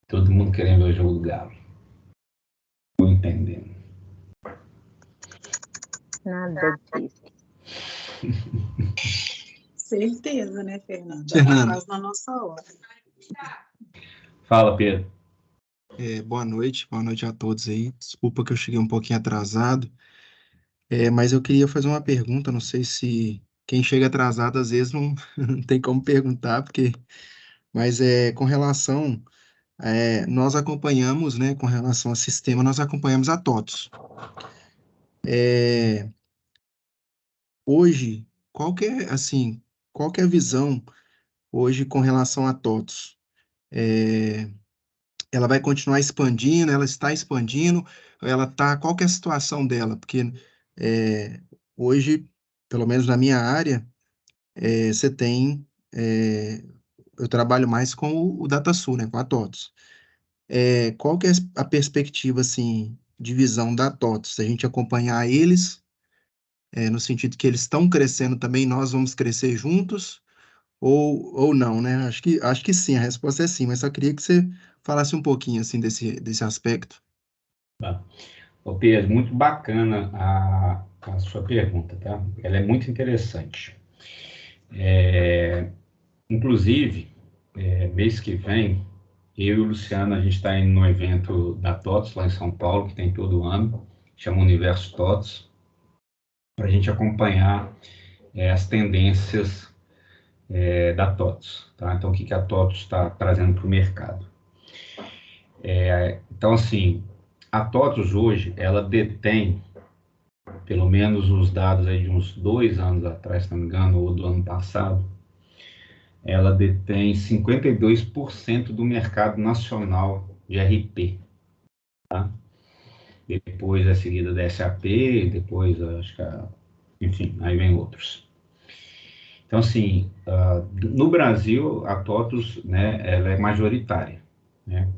Todo mundo querendo ver o jogo do Galo. Estou entendendo. Nada disso. Certeza, né, Fernando? Já está quase na nossa hora. Fala, Pedro. Boa noite a todos aí. Desculpa que eu cheguei um pouquinho atrasado, mas eu queria fazer uma pergunta. Não sei se quem chega atrasado às vezes não, não tem como perguntar, mas com relação, nós acompanhamos, né, com relação ao sistema, nós acompanhamos a TOTVS. Hoje, qual que é a visão hoje com relação a TOTVS? Ela vai continuar expandindo, ela está expandindo, qual que é a situação dela? Porque hoje, pelo menos na minha área, você tem, eu trabalho mais com o DataSul, né, com a TOTVS. Qual que é a perspectiva, assim, de visão da TOTVS? Se a gente acompanhar eles, no sentido que eles estão crescendo também, nós vamos crescer juntos, ou não, né? Acho que sim, a resposta é sim, mas só queria que você falasse um pouquinho, assim, desse aspecto. Tá. Ô, Pedro, muito bacana a sua pergunta, tá? Ela é muito interessante. Inclusive, mês que vem, eu e o Luciano, a gente está indo no evento da TOTVS, lá em São Paulo, que tem todo ano, chama Universo TOTVS, para a gente acompanhar as tendências da TOTVS, tá? Então, o que a TOTVS está trazendo para o mercado. Então, assim, a TOTVS hoje, ela detém, pelo menos os dados aí de uns 2 anos atrás, se não me engano, ou do ano passado, ela detém 52% do mercado nacional de RP, tá? Depois é seguida da SAP, depois acho que, enfim, aí vem outros. Então, assim, no Brasil, a TOTVS, né, ela é majoritária, né?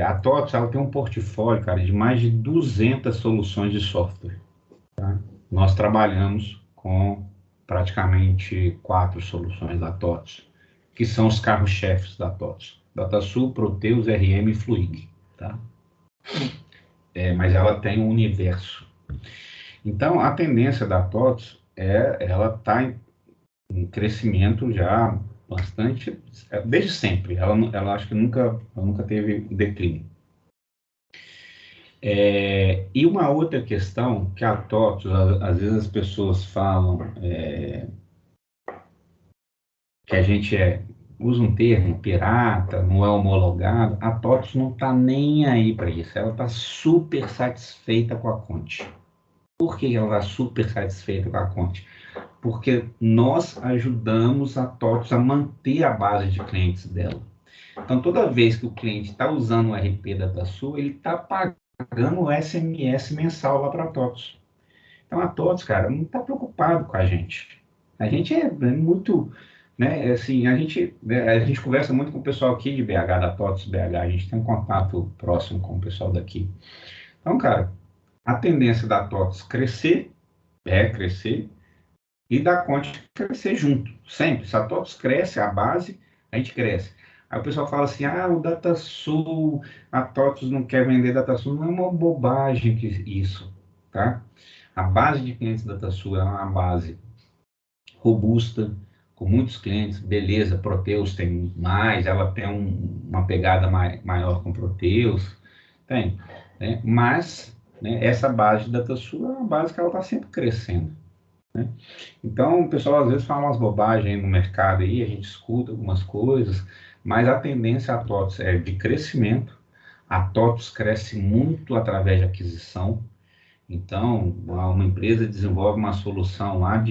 A TOTVS, ela tem um portfólio, cara, de mais de 200 soluções de software, tá? Nós trabalhamos com praticamente 4 soluções da TOTVS, que são os carros-chefes da TOTVS: DataSul, Proteus, RM e Fluig, tá? Mas ela tem um universo. Então, a tendência da TOTVS ela está em crescimento já bastante, desde sempre. Ela acho que nunca teve declínio. E uma outra questão que a TOTVS, às vezes as pessoas falam que a gente usa um termo pirata, não é homologado. A TOTVS não está nem aí para isso. Ela está super satisfeita com a Conte. Por que ela está super satisfeita com a Conte? Porque nós ajudamos a TOTVS a manter a base de clientes dela. Então, toda vez que o cliente está usando o RP DataSul, ele está pagando o SMS mensal lá para a TOTVS. Então, a TOTVS, cara, não está preocupado com a gente. A gente é muito, né, assim, a gente conversa muito com o pessoal aqui de BH, da TOTVS BH, a gente tem um contato próximo com o pessoal daqui. Então, cara, a tendência da TOTVS crescer, e da Conte crescer junto, sempre. Se a TOTVS cresce, a base, a gente cresce. Aí o pessoal fala assim, o DataSul, a TOTVS não quer vender DataSul. Não é uma bobagem isso, tá? A base de clientes DataSul é uma base robusta, com muitos clientes, beleza, Proteus tem mais, ela tem uma pegada maior com Proteus, tem, né? Mas, né, essa base de DataSul é uma base que ela está sempre crescendo, né? Então, o pessoal às vezes fala umas bobagens no mercado aí, a gente escuta algumas coisas, mas a tendência a TOTVS é de crescimento. A TOTVS cresce muito através de aquisição. Então, uma empresa desenvolve uma solução lá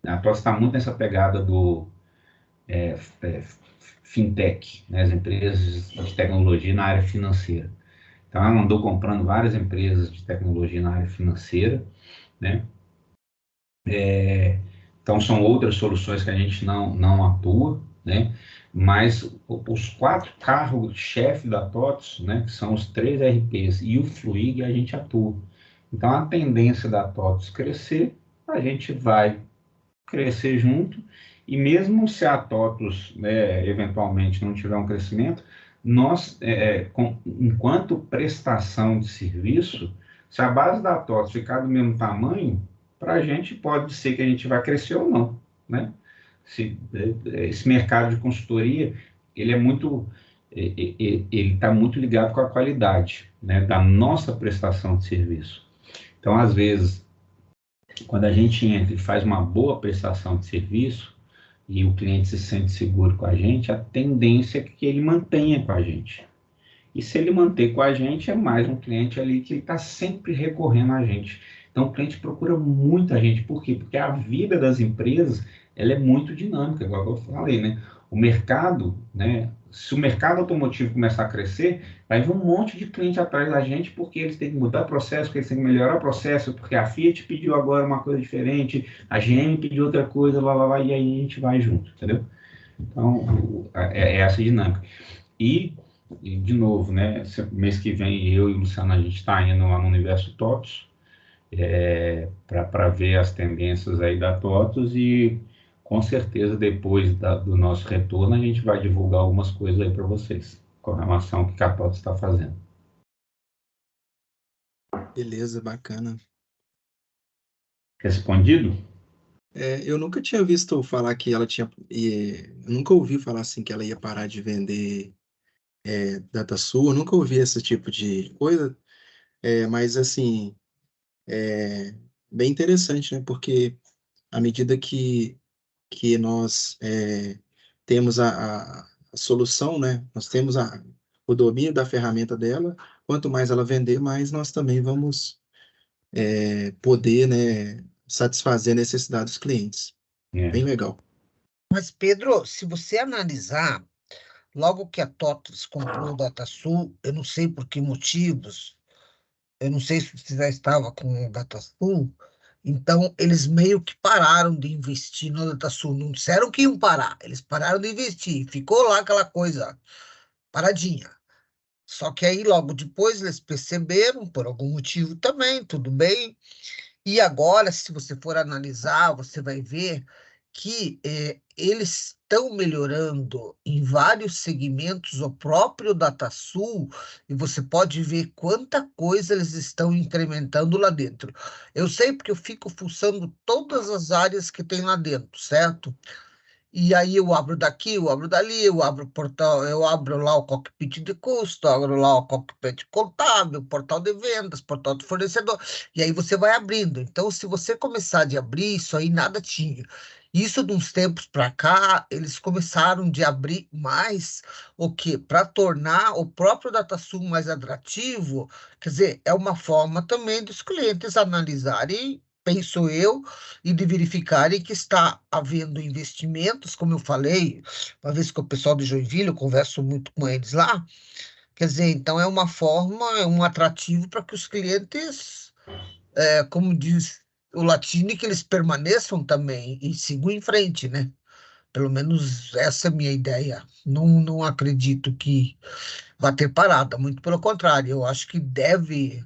a TOTVS está muito nessa pegada do fintech, né? As empresas de tecnologia na área financeira. Então, ela andou comprando várias empresas de tecnologia na área financeira, né? Então, são outras soluções que a gente não atua, né? Mas os 4 carros-chefe da TOTVS, né, que são os 3 RPs e o Fluig, a gente atua. Então, a tendência da TOTVS crescer, a gente vai crescer junto, e mesmo se a TOTVS, né, eventualmente não tiver um crescimento, nós, enquanto prestação de serviço, se a base da TOTVS ficar do mesmo tamanho, para a gente pode ser que a gente vai crescer ou não, né? Esse mercado de consultoria, ele é muito, ele está muito ligado com a qualidade, né, da nossa prestação de serviço. Então, às vezes, quando a gente entra e faz uma boa prestação de serviço e o cliente se sente seguro com a gente, a tendência é que ele mantenha com a gente. E se ele manter com a gente, é mais um cliente ali que está sempre recorrendo a gente. Então, o cliente procura muita gente. Por quê? Porque a vida das empresas, ela é muito dinâmica, igual eu falei, né? O mercado, né? Se o mercado automotivo começar a crescer, vai vir um monte de cliente atrás da gente, porque eles têm que mudar o processo, porque eles têm que melhorar o processo, porque a Fiat pediu agora uma coisa diferente, a GM pediu outra coisa, e aí a gente vai junto, entendeu? Então, é essa dinâmica. E de novo, né? Mês que vem, eu e o Luciano, a gente está indo lá no Universo TOTVS, para ver as tendências aí da TOTVS, e com certeza depois do nosso retorno a gente vai divulgar algumas coisas aí para vocês com relação ao que a TOTVS está fazendo. Beleza, bacana. Respondido? Eu nunca tinha visto falar que ela tinha. Eu nunca ouvi falar assim que ela ia parar de vender DataSul, eu nunca ouvi esse tipo de coisa, mas assim, é bem interessante, né? Porque à medida que nós temos a solução, né? Nós temos o domínio da ferramenta dela, quanto mais ela vender, mais nós também vamos poder, né, satisfazer a necessidade dos clientes. Bem legal. Mas, Pedro, se você analisar, logo que a TOTVS comprou o DataSul, eu não sei por que motivos, eu não sei se você já estava com o DataSul, então eles meio que pararam de investir no DataSul. Não disseram que iam parar, eles pararam de investir. Ficou lá aquela coisa paradinha. Só que aí, logo depois, eles perceberam, por algum motivo também, tudo bem. E agora, se você for analisar, você vai ver que eles estão melhorando em vários segmentos o próprio DataSul, e você pode ver quanta coisa eles estão incrementando lá dentro. Eu sei porque eu fico fuçando todas as áreas que tem lá dentro, certo? E aí eu abro daqui, eu abro dali, eu abro o portal, eu abro lá o cockpit de custo, abro lá o cockpit contábil, portal de vendas, portal de fornecedor, e aí você vai abrindo. Então, se você começar de abrir, isso aí nada tinha. Isso de uns tempos para cá, eles começaram de abrir mais o quê? Para tornar o próprio DataSul mais atrativo, quer dizer, é uma forma também dos clientes analisarem, penso eu, e de verificarem que está havendo investimentos, como eu falei, uma vez com o pessoal de Joinville, eu converso muito com eles lá, quer dizer, então é uma forma, é um atrativo para que os clientes, como diz o Latini, que eles permaneçam também e sigam em frente, né? Pelo menos essa é a minha ideia. Não acredito que vá ter parada, muito pelo contrário, eu acho que deve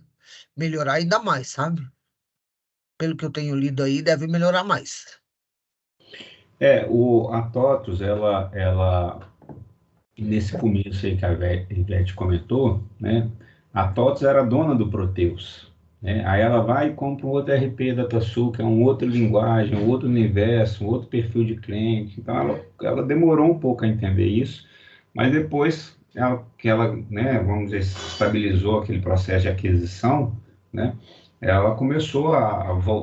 melhorar ainda mais, sabe? Pelo que eu tenho lido aí, deve melhorar mais. A TOTVS, ela nesse começo aí que a Ivete comentou, né? A TOTVS era dona do Proteus, né? Aí ela vai e compra um outro RP DataSul, que é uma outra linguagem, um outro universo, um outro perfil de cliente. Então, ela demorou um pouco a entender isso, mas depois que ela, né, vamos dizer, estabilizou aquele processo de aquisição, né, ela começou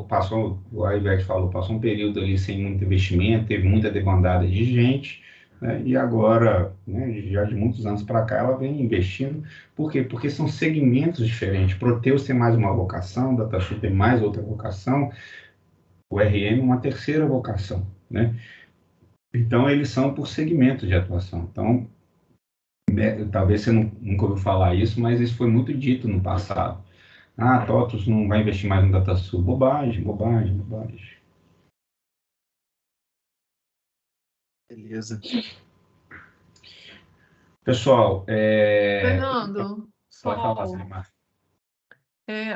passou, o Ivete falou, passou um período ali sem muito investimento, teve muita demandada de gente, né, e agora, né, já de muitos anos para cá, ela vem investindo. Por quê? Porque são segmentos diferentes. Proteus tem mais uma vocação, DataSul tem mais outra vocação, o RM uma terceira vocação, né? Então, eles são por segmentos de atuação. Então, talvez você nunca ouviu falar isso, mas isso foi muito dito no passado. Ah, TOTVS não vai investir mais no DataSul. Bobagem, bobagem, bobagem. Beleza. Pessoal, Fernando, pode falar, só Salimar.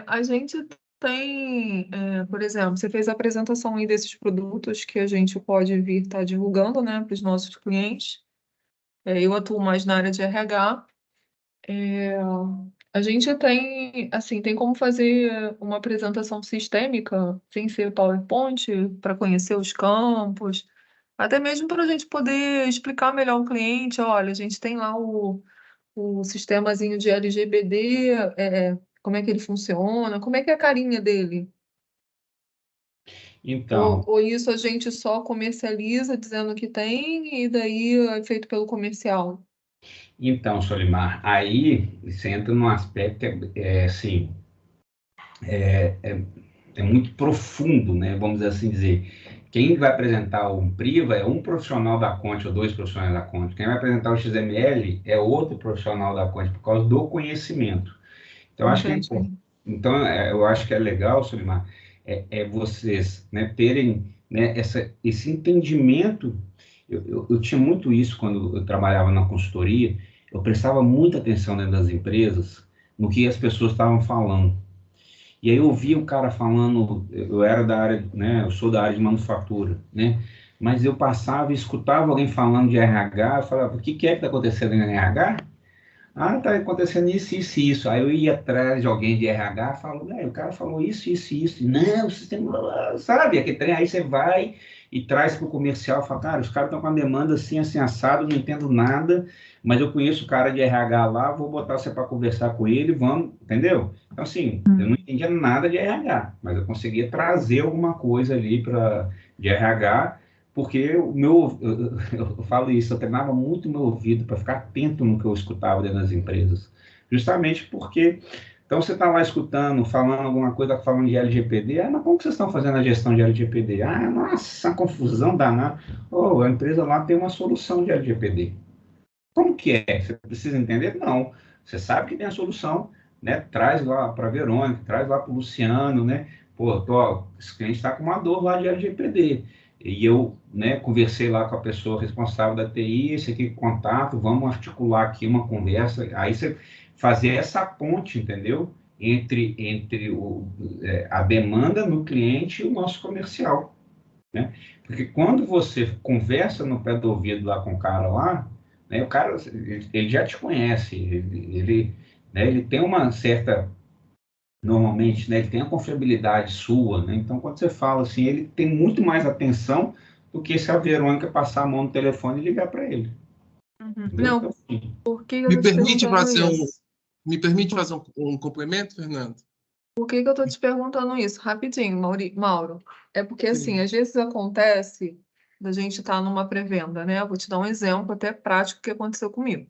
a gente tem, por exemplo, você fez a apresentação aí desses produtos que a gente pode vir estar divulgando, né, para os nossos clientes. Eu atuo mais na área de RH. A gente tem, assim, tem como fazer uma apresentação sistêmica, sem ser PowerPoint, para conhecer os campos, até mesmo para a gente poder explicar melhor ao cliente, olha, a gente tem lá o sistemazinho de LGPD, como é que ele funciona, como é que é a carinha dele. Então, Ou isso a gente só comercializa dizendo que tem e daí é feito pelo comercial. Então, Solimar, aí você entra num aspecto assim, é muito profundo, né? Vamos assim dizer. Quem vai apresentar um Priva é um profissional da Conte ou dois profissionais da Conte. Quem vai apresentar o XML é outro profissional da Conte, por causa do conhecimento. Então, acho que Entendi. então, eu acho que é legal, Solimar, vocês, né, terem, né, esse entendimento. Eu tinha muito isso quando eu trabalhava na consultoria. Eu prestava muita atenção dentro das empresas no que as pessoas estavam falando. E aí eu ouvia um cara falando, eu era da área, né, eu sou da área de manufatura, né, mas eu passava e escutava alguém falando de RH, eu falava, o que que está acontecendo em RH? Ah, tá acontecendo isso, isso e isso. Aí eu ia atrás de alguém de RH, falo, o cara falou isso, isso e isso. Não, o sistema, sabe, aquele trem, aí você vai e traz para o comercial, fala, cara, os caras estão com uma demanda assim, assim, assado, não entendo nada, mas eu conheço o cara de RH lá, vou botar você para conversar com ele, vamos, entendeu? Então, assim, eu não entendia nada de RH, mas eu conseguia trazer alguma coisa ali de RH, porque eu falo isso, eu treinava muito meu ouvido para ficar atento no que eu escutava dentro das empresas. Justamente porque, então você está lá escutando, falando alguma coisa, falando de LGPD, mas como que vocês estão fazendo a gestão de LGPD? Ah, nossa, confusão danada. Oh, a empresa lá tem uma solução de LGPD. Como que é? Você precisa entender? Não. Você sabe que tem a solução, né? Traz lá para a Verônica, traz lá para o Luciano, né? Pô, esse cliente está com uma dor lá de LGPD. E eu, né, conversei lá com a pessoa responsável da TI, esse aqui contato, vamos articular aqui uma conversa. Aí você fazer essa ponte, entendeu? Entre a demanda no cliente e o nosso comercial, né? Porque quando você conversa no pé do ouvido lá com o cara lá, né, o cara, ele já te conhece, né, ele tem uma certa, normalmente, né, ele tem a confiabilidade sua, né? Então, quando você fala assim, ele tem muito mais atenção do que se a Verônica passar a mão no telefone e ligar para ele. Não, então, assim, por que eu Me tô te permite perguntando fazer isso? me permite fazer um complemento, Fernando? Por que eu tô te perguntando isso? Rapidinho, Mauro. É porque, assim, Sim. às vezes acontece da gente estar numa pré-venda, né? Eu vou te dar um exemplo até prático que aconteceu comigo.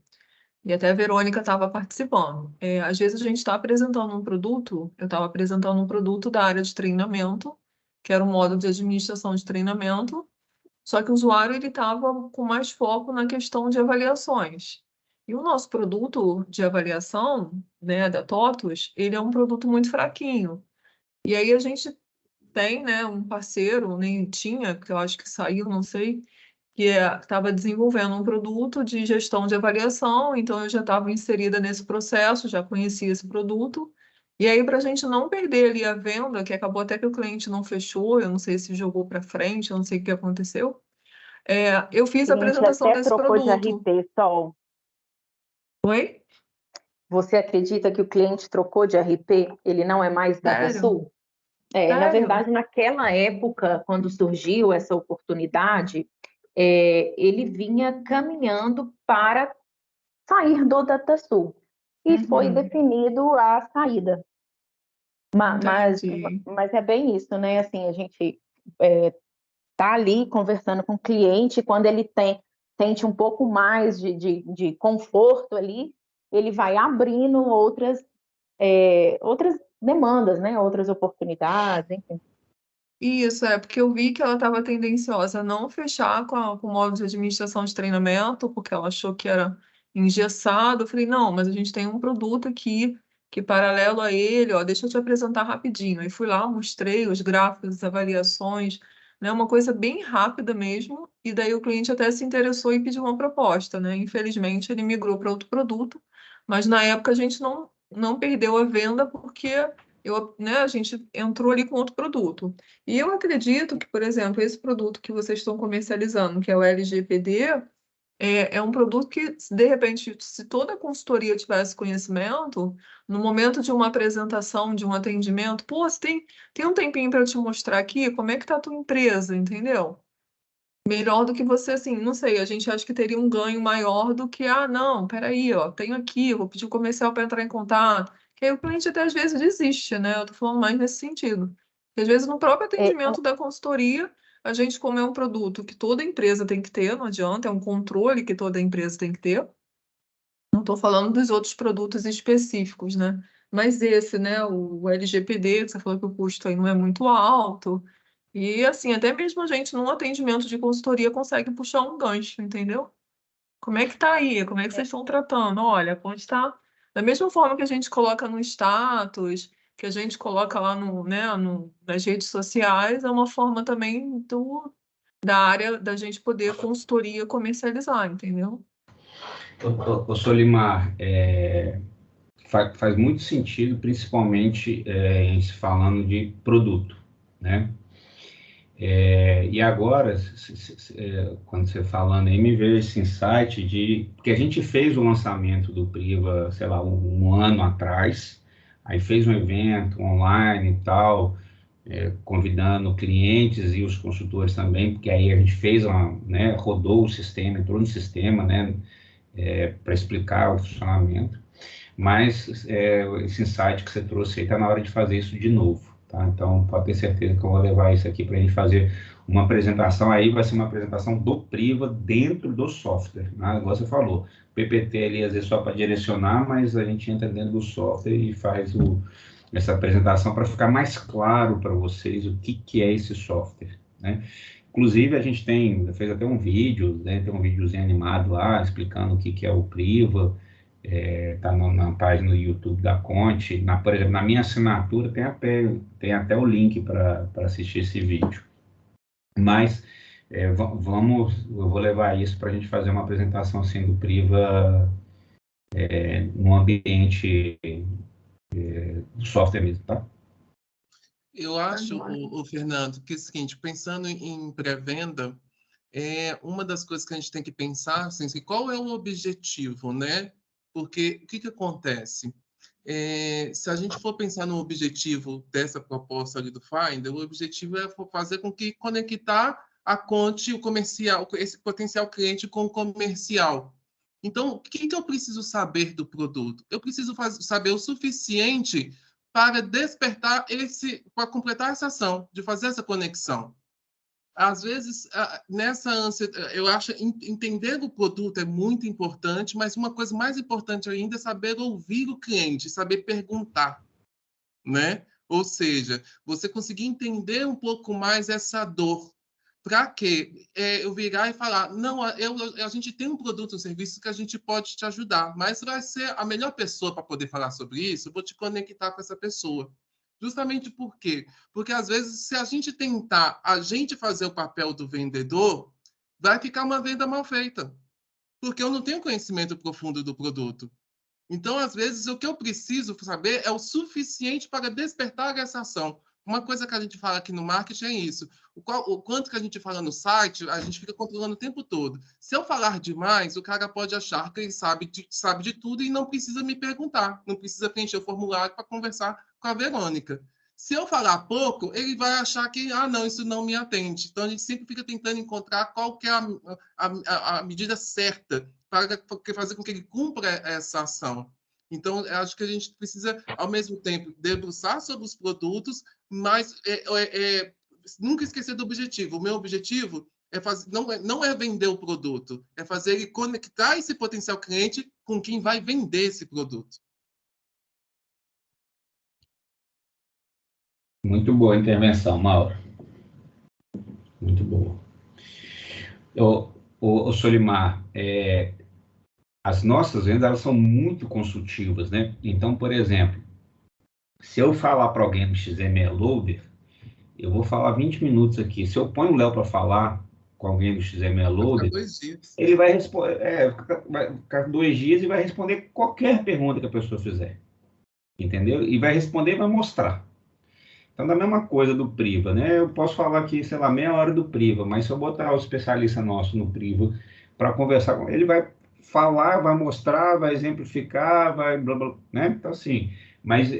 E até a Verônica estava participando. Às vezes a gente está apresentando um produto, eu estava apresentando um produto da área de treinamento, que era um módulo de administração de treinamento, só que o usuário ele estava com mais foco na questão de avaliações. E o nosso produto de avaliação, né, da TOTVS, ele é um produto muito fraquinho. E aí a gente tem, né, um parceiro, nem tinha, que eu acho que saiu, não sei, que estava desenvolvendo um produto de gestão de avaliação, então eu já estava inserida nesse processo, já conhecia esse produto. E aí, para a gente não perder ali a venda, que acabou até que o cliente não fechou, eu não sei se jogou para frente, eu não sei o que aconteceu, eu fiz O a cliente apresentação até desse trocou de produto. RP, Sol. Oi? Você acredita que o cliente trocou de RP? Ele não é mais DataSul? Na Sério? verdade, naquela época, quando surgiu essa oportunidade, ele vinha caminhando para sair do DataSul. E foi definido a saída. Mas é bem isso, né? Assim, a gente tá ali conversando com o cliente, quando ele sente um pouco mais de conforto ali, ele vai abrindo outras demandas, né? Outras oportunidades, enfim. Isso, porque eu vi que ela estava tendenciosa a não fechar com o módulo de administração de treinamento, porque ela achou que era engessado. Eu falei, não, mas a gente tem um produto aqui que paralelo a ele, ó, deixa eu te apresentar rapidinho. Aí fui lá, mostrei os gráficos, as avaliações, né, uma coisa bem rápida mesmo, e daí o cliente até se interessou e pediu uma proposta, né? Infelizmente, ele migrou para outro produto, mas na época a gente não perdeu a venda porque a gente entrou ali com outro produto. E eu acredito que, por exemplo, esse produto que vocês estão comercializando, que é o LGPD, é um produto que, de repente, se toda a consultoria tivesse conhecimento, no momento de uma apresentação, de um atendimento, pô, você tem um tempinho para eu te mostrar aqui como é que está a tua empresa, entendeu? Melhor do que você, assim, não sei, a gente acha que teria um ganho maior do que, não, peraí, ó, tenho aqui, vou pedir o comercial para entrar em contato. Que aí o cliente até às vezes desiste, né? Eu tô falando mais nesse sentido. Porque, às vezes, no próprio atendimento da consultoria, a gente, como é um produto que toda empresa tem que ter, não adianta, é um controle que toda empresa tem que ter. Não estou falando dos outros produtos específicos, né? Mas esse, né, o LGPD, que você falou que o custo aí não é muito alto. E assim, até mesmo a gente num atendimento de consultoria consegue puxar um gancho, entendeu? Como é que tá aí? Como é que vocês estão tratando? Olha, pode estar da mesma forma que a gente coloca no status, que a gente coloca lá nas redes sociais, é uma forma também da área da gente poder consultoria comercializar, entendeu? Ô, Solimar, faz muito sentido, principalmente em se falando de produto, né? E agora, quando você falando aí, me veio esse insight porque a gente fez o lançamento do Priva, sei lá, um ano atrás, aí fez um evento online e tal, convidando clientes e os consultores também, porque aí a gente fez rodou o sistema, entrou no sistema, né, para explicar o funcionamento. Mas esse insight que você trouxe aí está na hora de fazer isso de novo, tá? Então pode ter certeza que eu vou levar isso aqui para a gente fazer uma apresentação. Aí vai ser uma apresentação do Priva dentro do software, né? Igual você falou, PPT ali às vezes só para direcionar, mas a gente entra dentro do software e faz essa apresentação para ficar mais claro para vocês o que é esse software, né? Inclusive, a gente fez até um vídeo, né? Tem um videozinho animado lá, explicando o que é o Priva, tá na página do YouTube da Conte. Por exemplo, na minha assinatura tem até o link para assistir esse vídeo. Mas eu vou levar isso para a gente fazer uma apresentação assim do Priva no ambiente do software mesmo, tá? Eu acho, o Fernando, que é o seguinte, pensando em pré-venda, uma das coisas que a gente tem que pensar, assim, qual é o objetivo, né? Porque o que acontece? Se a gente for pensar no objetivo dessa proposta ali do Finder, o objetivo é fazer com que conectar a Conte, o comercial, esse potencial cliente com o comercial. Então, o que eu preciso saber do produto? Eu preciso saber o suficiente para despertar para completar essa ação, de fazer essa conexão. Às vezes, nessa ânsia, eu acho entender o produto é muito importante, mas uma coisa mais importante ainda é saber ouvir o cliente, saber perguntar, né? Ou seja, você conseguir entender um pouco mais essa dor. Para quê? Eu virar e falar, não, a gente tem um produto, um serviço que a gente pode te ajudar, mas vai ser a melhor pessoa para poder falar sobre isso, eu vou te conectar com essa pessoa. Justamente por quê? Porque, às vezes, se a gente tentar fazer o papel do vendedor, vai ficar uma venda mal feita, porque eu não tenho conhecimento profundo do produto. Então, às vezes, o que eu preciso saber é o suficiente para despertar essa ação. uma coisa que a gente fala aqui no marketing é isso. O quanto que a gente fala no site, a gente fica controlando o tempo todo. Se eu falar demais, o cara pode achar que ele sabe de tudo e não precisa me perguntar, não precisa preencher o formulário para conversar com a Verônica. Se eu falar pouco, ele vai achar que, não, isso não me atende. Então, a gente sempre fica tentando encontrar qual que é a medida certa para fazer com que ele cumpra essa ação. Então, eu acho que a gente precisa, ao mesmo tempo, debruçar sobre os produtos, mas nunca esquecer do objetivo. O meu objetivo não é vender o produto, é fazer ele conectar esse potencial cliente com quem vai vender esse produto. Muito boa a intervenção, Mauro. Muito boa. O Solimar, as nossas vendas elas são muito consultivas, né? Então, por exemplo, se eu falar para alguém no XML Loader, eu vou falar 20 minutos aqui. Se eu ponho o Léo para falar com alguém no XML Loader, ele vai responder, vai ficar 2 dias e vai responder qualquer pergunta que a pessoa fizer. Entendeu? E vai responder e vai mostrar. Então, da mesma coisa do Priva, né? Eu posso falar aqui, sei lá, meia hora do Priva, mas se eu botar o especialista nosso no Priva para conversar com ele, vai falar, vai mostrar, vai exemplificar, vai blá, blá, né? Então, assim, mas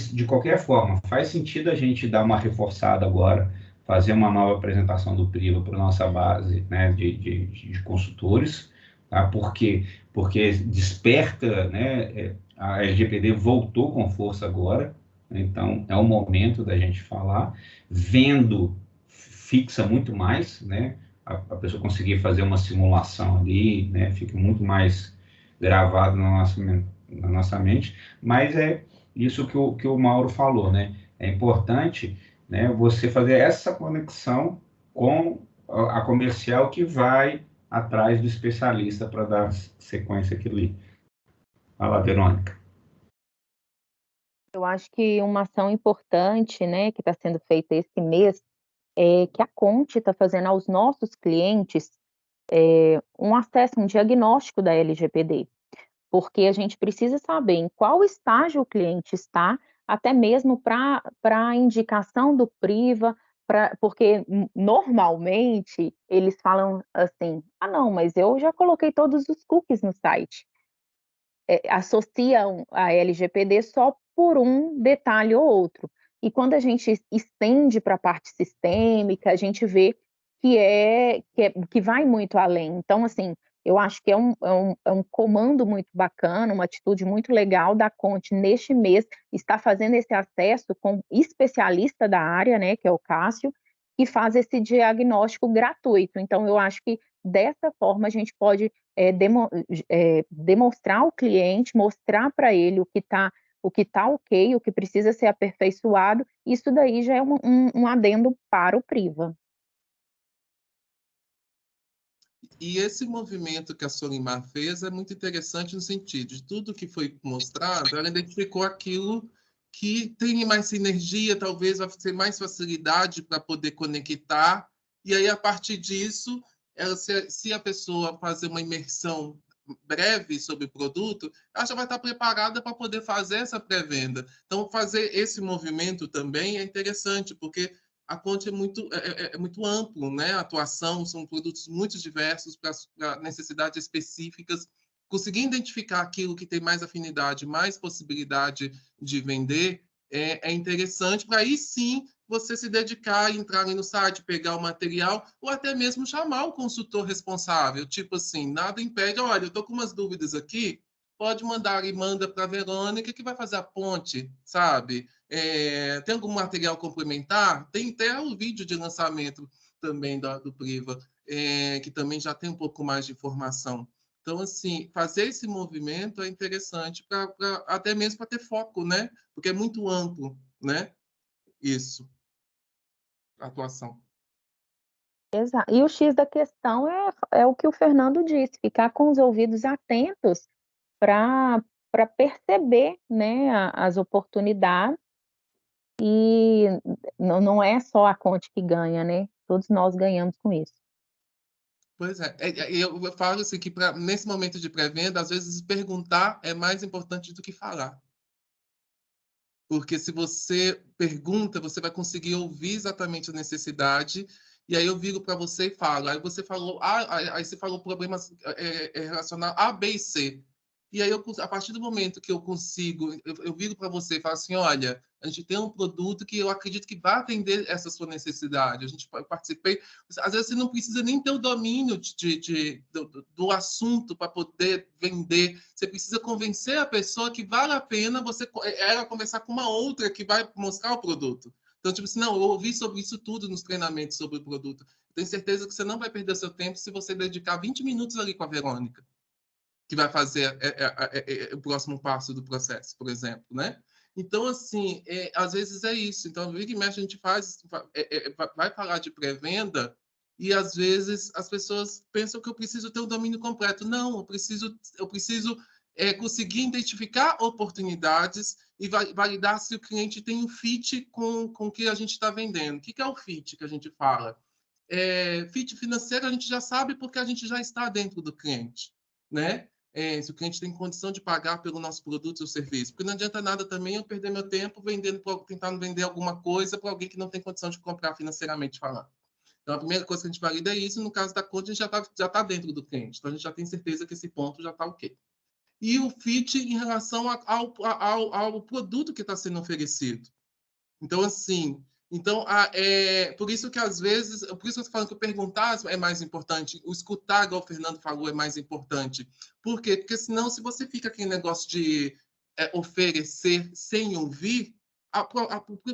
de qualquer forma, faz sentido a gente dar uma reforçada agora, fazer uma nova apresentação do Priva para a nossa base, né, de consultores, tá? Porque desperta, né? A LGPD voltou com força agora. Então, é o momento da gente falar. Vendo, fixa muito mais, né? A pessoa conseguir fazer uma simulação ali, né? Fica muito mais gravado na nossa mente. Mas é isso que o Mauro falou, né? É importante, né, você fazer essa conexão com a comercial que vai atrás do especialista para dar sequência àquilo ali. Fala, Verônica. Eu acho que uma ação importante, né, que está sendo feita esse mês, é que a Conte está fazendo aos nossos clientes um acesso, um diagnóstico da LGPD, porque a gente precisa saber em qual estágio o cliente está, até mesmo para a indicação do Priva, porque normalmente eles falam assim, não, mas eu já coloquei todos os cookies no site. Associam a LGPD só por um detalhe ou outro. E quando a gente estende para a parte sistêmica, a gente vê que vai muito além. Então, assim, eu acho que é um comando muito bacana, uma atitude muito legal da Conte neste mês, está fazendo esse acesso com especialista da área, né, que é o Cássio, que faz esse diagnóstico gratuito. Então, eu acho que dessa forma a gente pode demonstrar ao cliente, mostrar para ele o que está ok, o que precisa ser aperfeiçoado. Isso daí já é um adendo para o Priva. E esse movimento que a Solimar fez é muito interessante no sentido de tudo que foi mostrado, ela identificou aquilo que tem mais sinergia, talvez vai ter mais facilidade para poder conectar, e aí, a partir disso, se a pessoa fazer uma imersão breve sobre o produto, ela já vai estar preparada para poder fazer essa pré-venda. Então, fazer esse movimento também é interessante, porque a Conte é muito amplo, né? A atuação, são produtos muito diversos para necessidades específicas. Conseguir identificar aquilo que tem mais afinidade, mais possibilidade de vender, é interessante, para aí sim você se dedicar, entrar no site, pegar o material, ou até mesmo chamar o consultor responsável. Tipo assim, nada impede, olha, eu estou com umas dúvidas aqui, pode mandar e manda para a Verônica, que vai fazer a ponte, sabe? Tem algum material complementar? Tem até o vídeo de lançamento também do Priva, que também já tem um pouco mais de informação. Então, assim, fazer esse movimento é interessante, até mesmo para ter foco, né? Porque é muito amplo, né? Isso, a atuação. Exato. E o X da questão é o que o Fernando disse, ficar com os ouvidos atentos para perceber, né, as oportunidades, e não é só a Conte que ganha, né? Todos nós ganhamos com isso. Pois é, eu falo assim que nesse momento de pré-venda, às vezes perguntar é mais importante do que falar. Porque se você pergunta, você vai conseguir ouvir exatamente a necessidade, e aí eu viro para você e falo. Aí você falou, aí você falou problemas relacionados a, B e C. E aí, a partir do momento que eu consigo, eu viro para você e falo assim, olha, a gente tem um produto que eu acredito que vai atender essa sua necessidade. Eu participei. Às vezes você não precisa nem ter o domínio do assunto para poder vender. Você precisa convencer a pessoa que vale a pena ela conversar com uma outra que vai mostrar o produto. Então, tipo assim, não, eu ouvi sobre isso tudo nos treinamentos sobre o produto. Tenho certeza que você não vai perder seu tempo se você dedicar 20 minutos ali com a Verônica, que vai fazer o próximo passo do processo, por exemplo, né? Então, assim, às vezes é isso. Então, vira e mexe, a gente vai falar de pré-venda e, às vezes, as pessoas pensam que eu preciso ter o domínio completo. Não, eu preciso conseguir identificar oportunidades e validar se o cliente tem um fit com o que a gente está vendendo. O que é o fit que a gente fala? Fit financeiro a gente já sabe porque a gente já está dentro do cliente, né? Se o cliente tem condição de pagar pelo nosso produto ou serviço. Porque não adianta nada também eu perder meu tempo tentando vender alguma coisa para alguém que não tem condição de comprar financeiramente falando. Então, a primeira coisa que a gente valida é isso. No caso da conta, a gente já tá dentro do cliente. Então, a gente já tem certeza que esse ponto já está ok. E o fit em relação ao produto que está sendo oferecido. Então, assim, por isso que às vezes, por isso que eu estou falando que o perguntar é mais importante, o escutar, igual o Fernando falou, é mais importante. Por quê? Porque senão, se você fica aquele negócio de oferecer sem ouvir,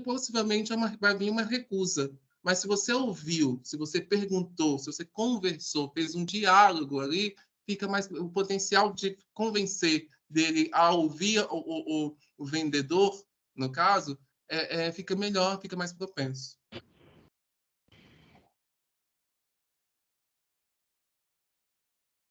possivelmente vai vir uma recusa. Mas se você ouviu, se você perguntou, se você conversou, fez um diálogo ali, fica mais o potencial de convencer dele a ouvir o vendedor, no caso, fica melhor, fica mais propenso.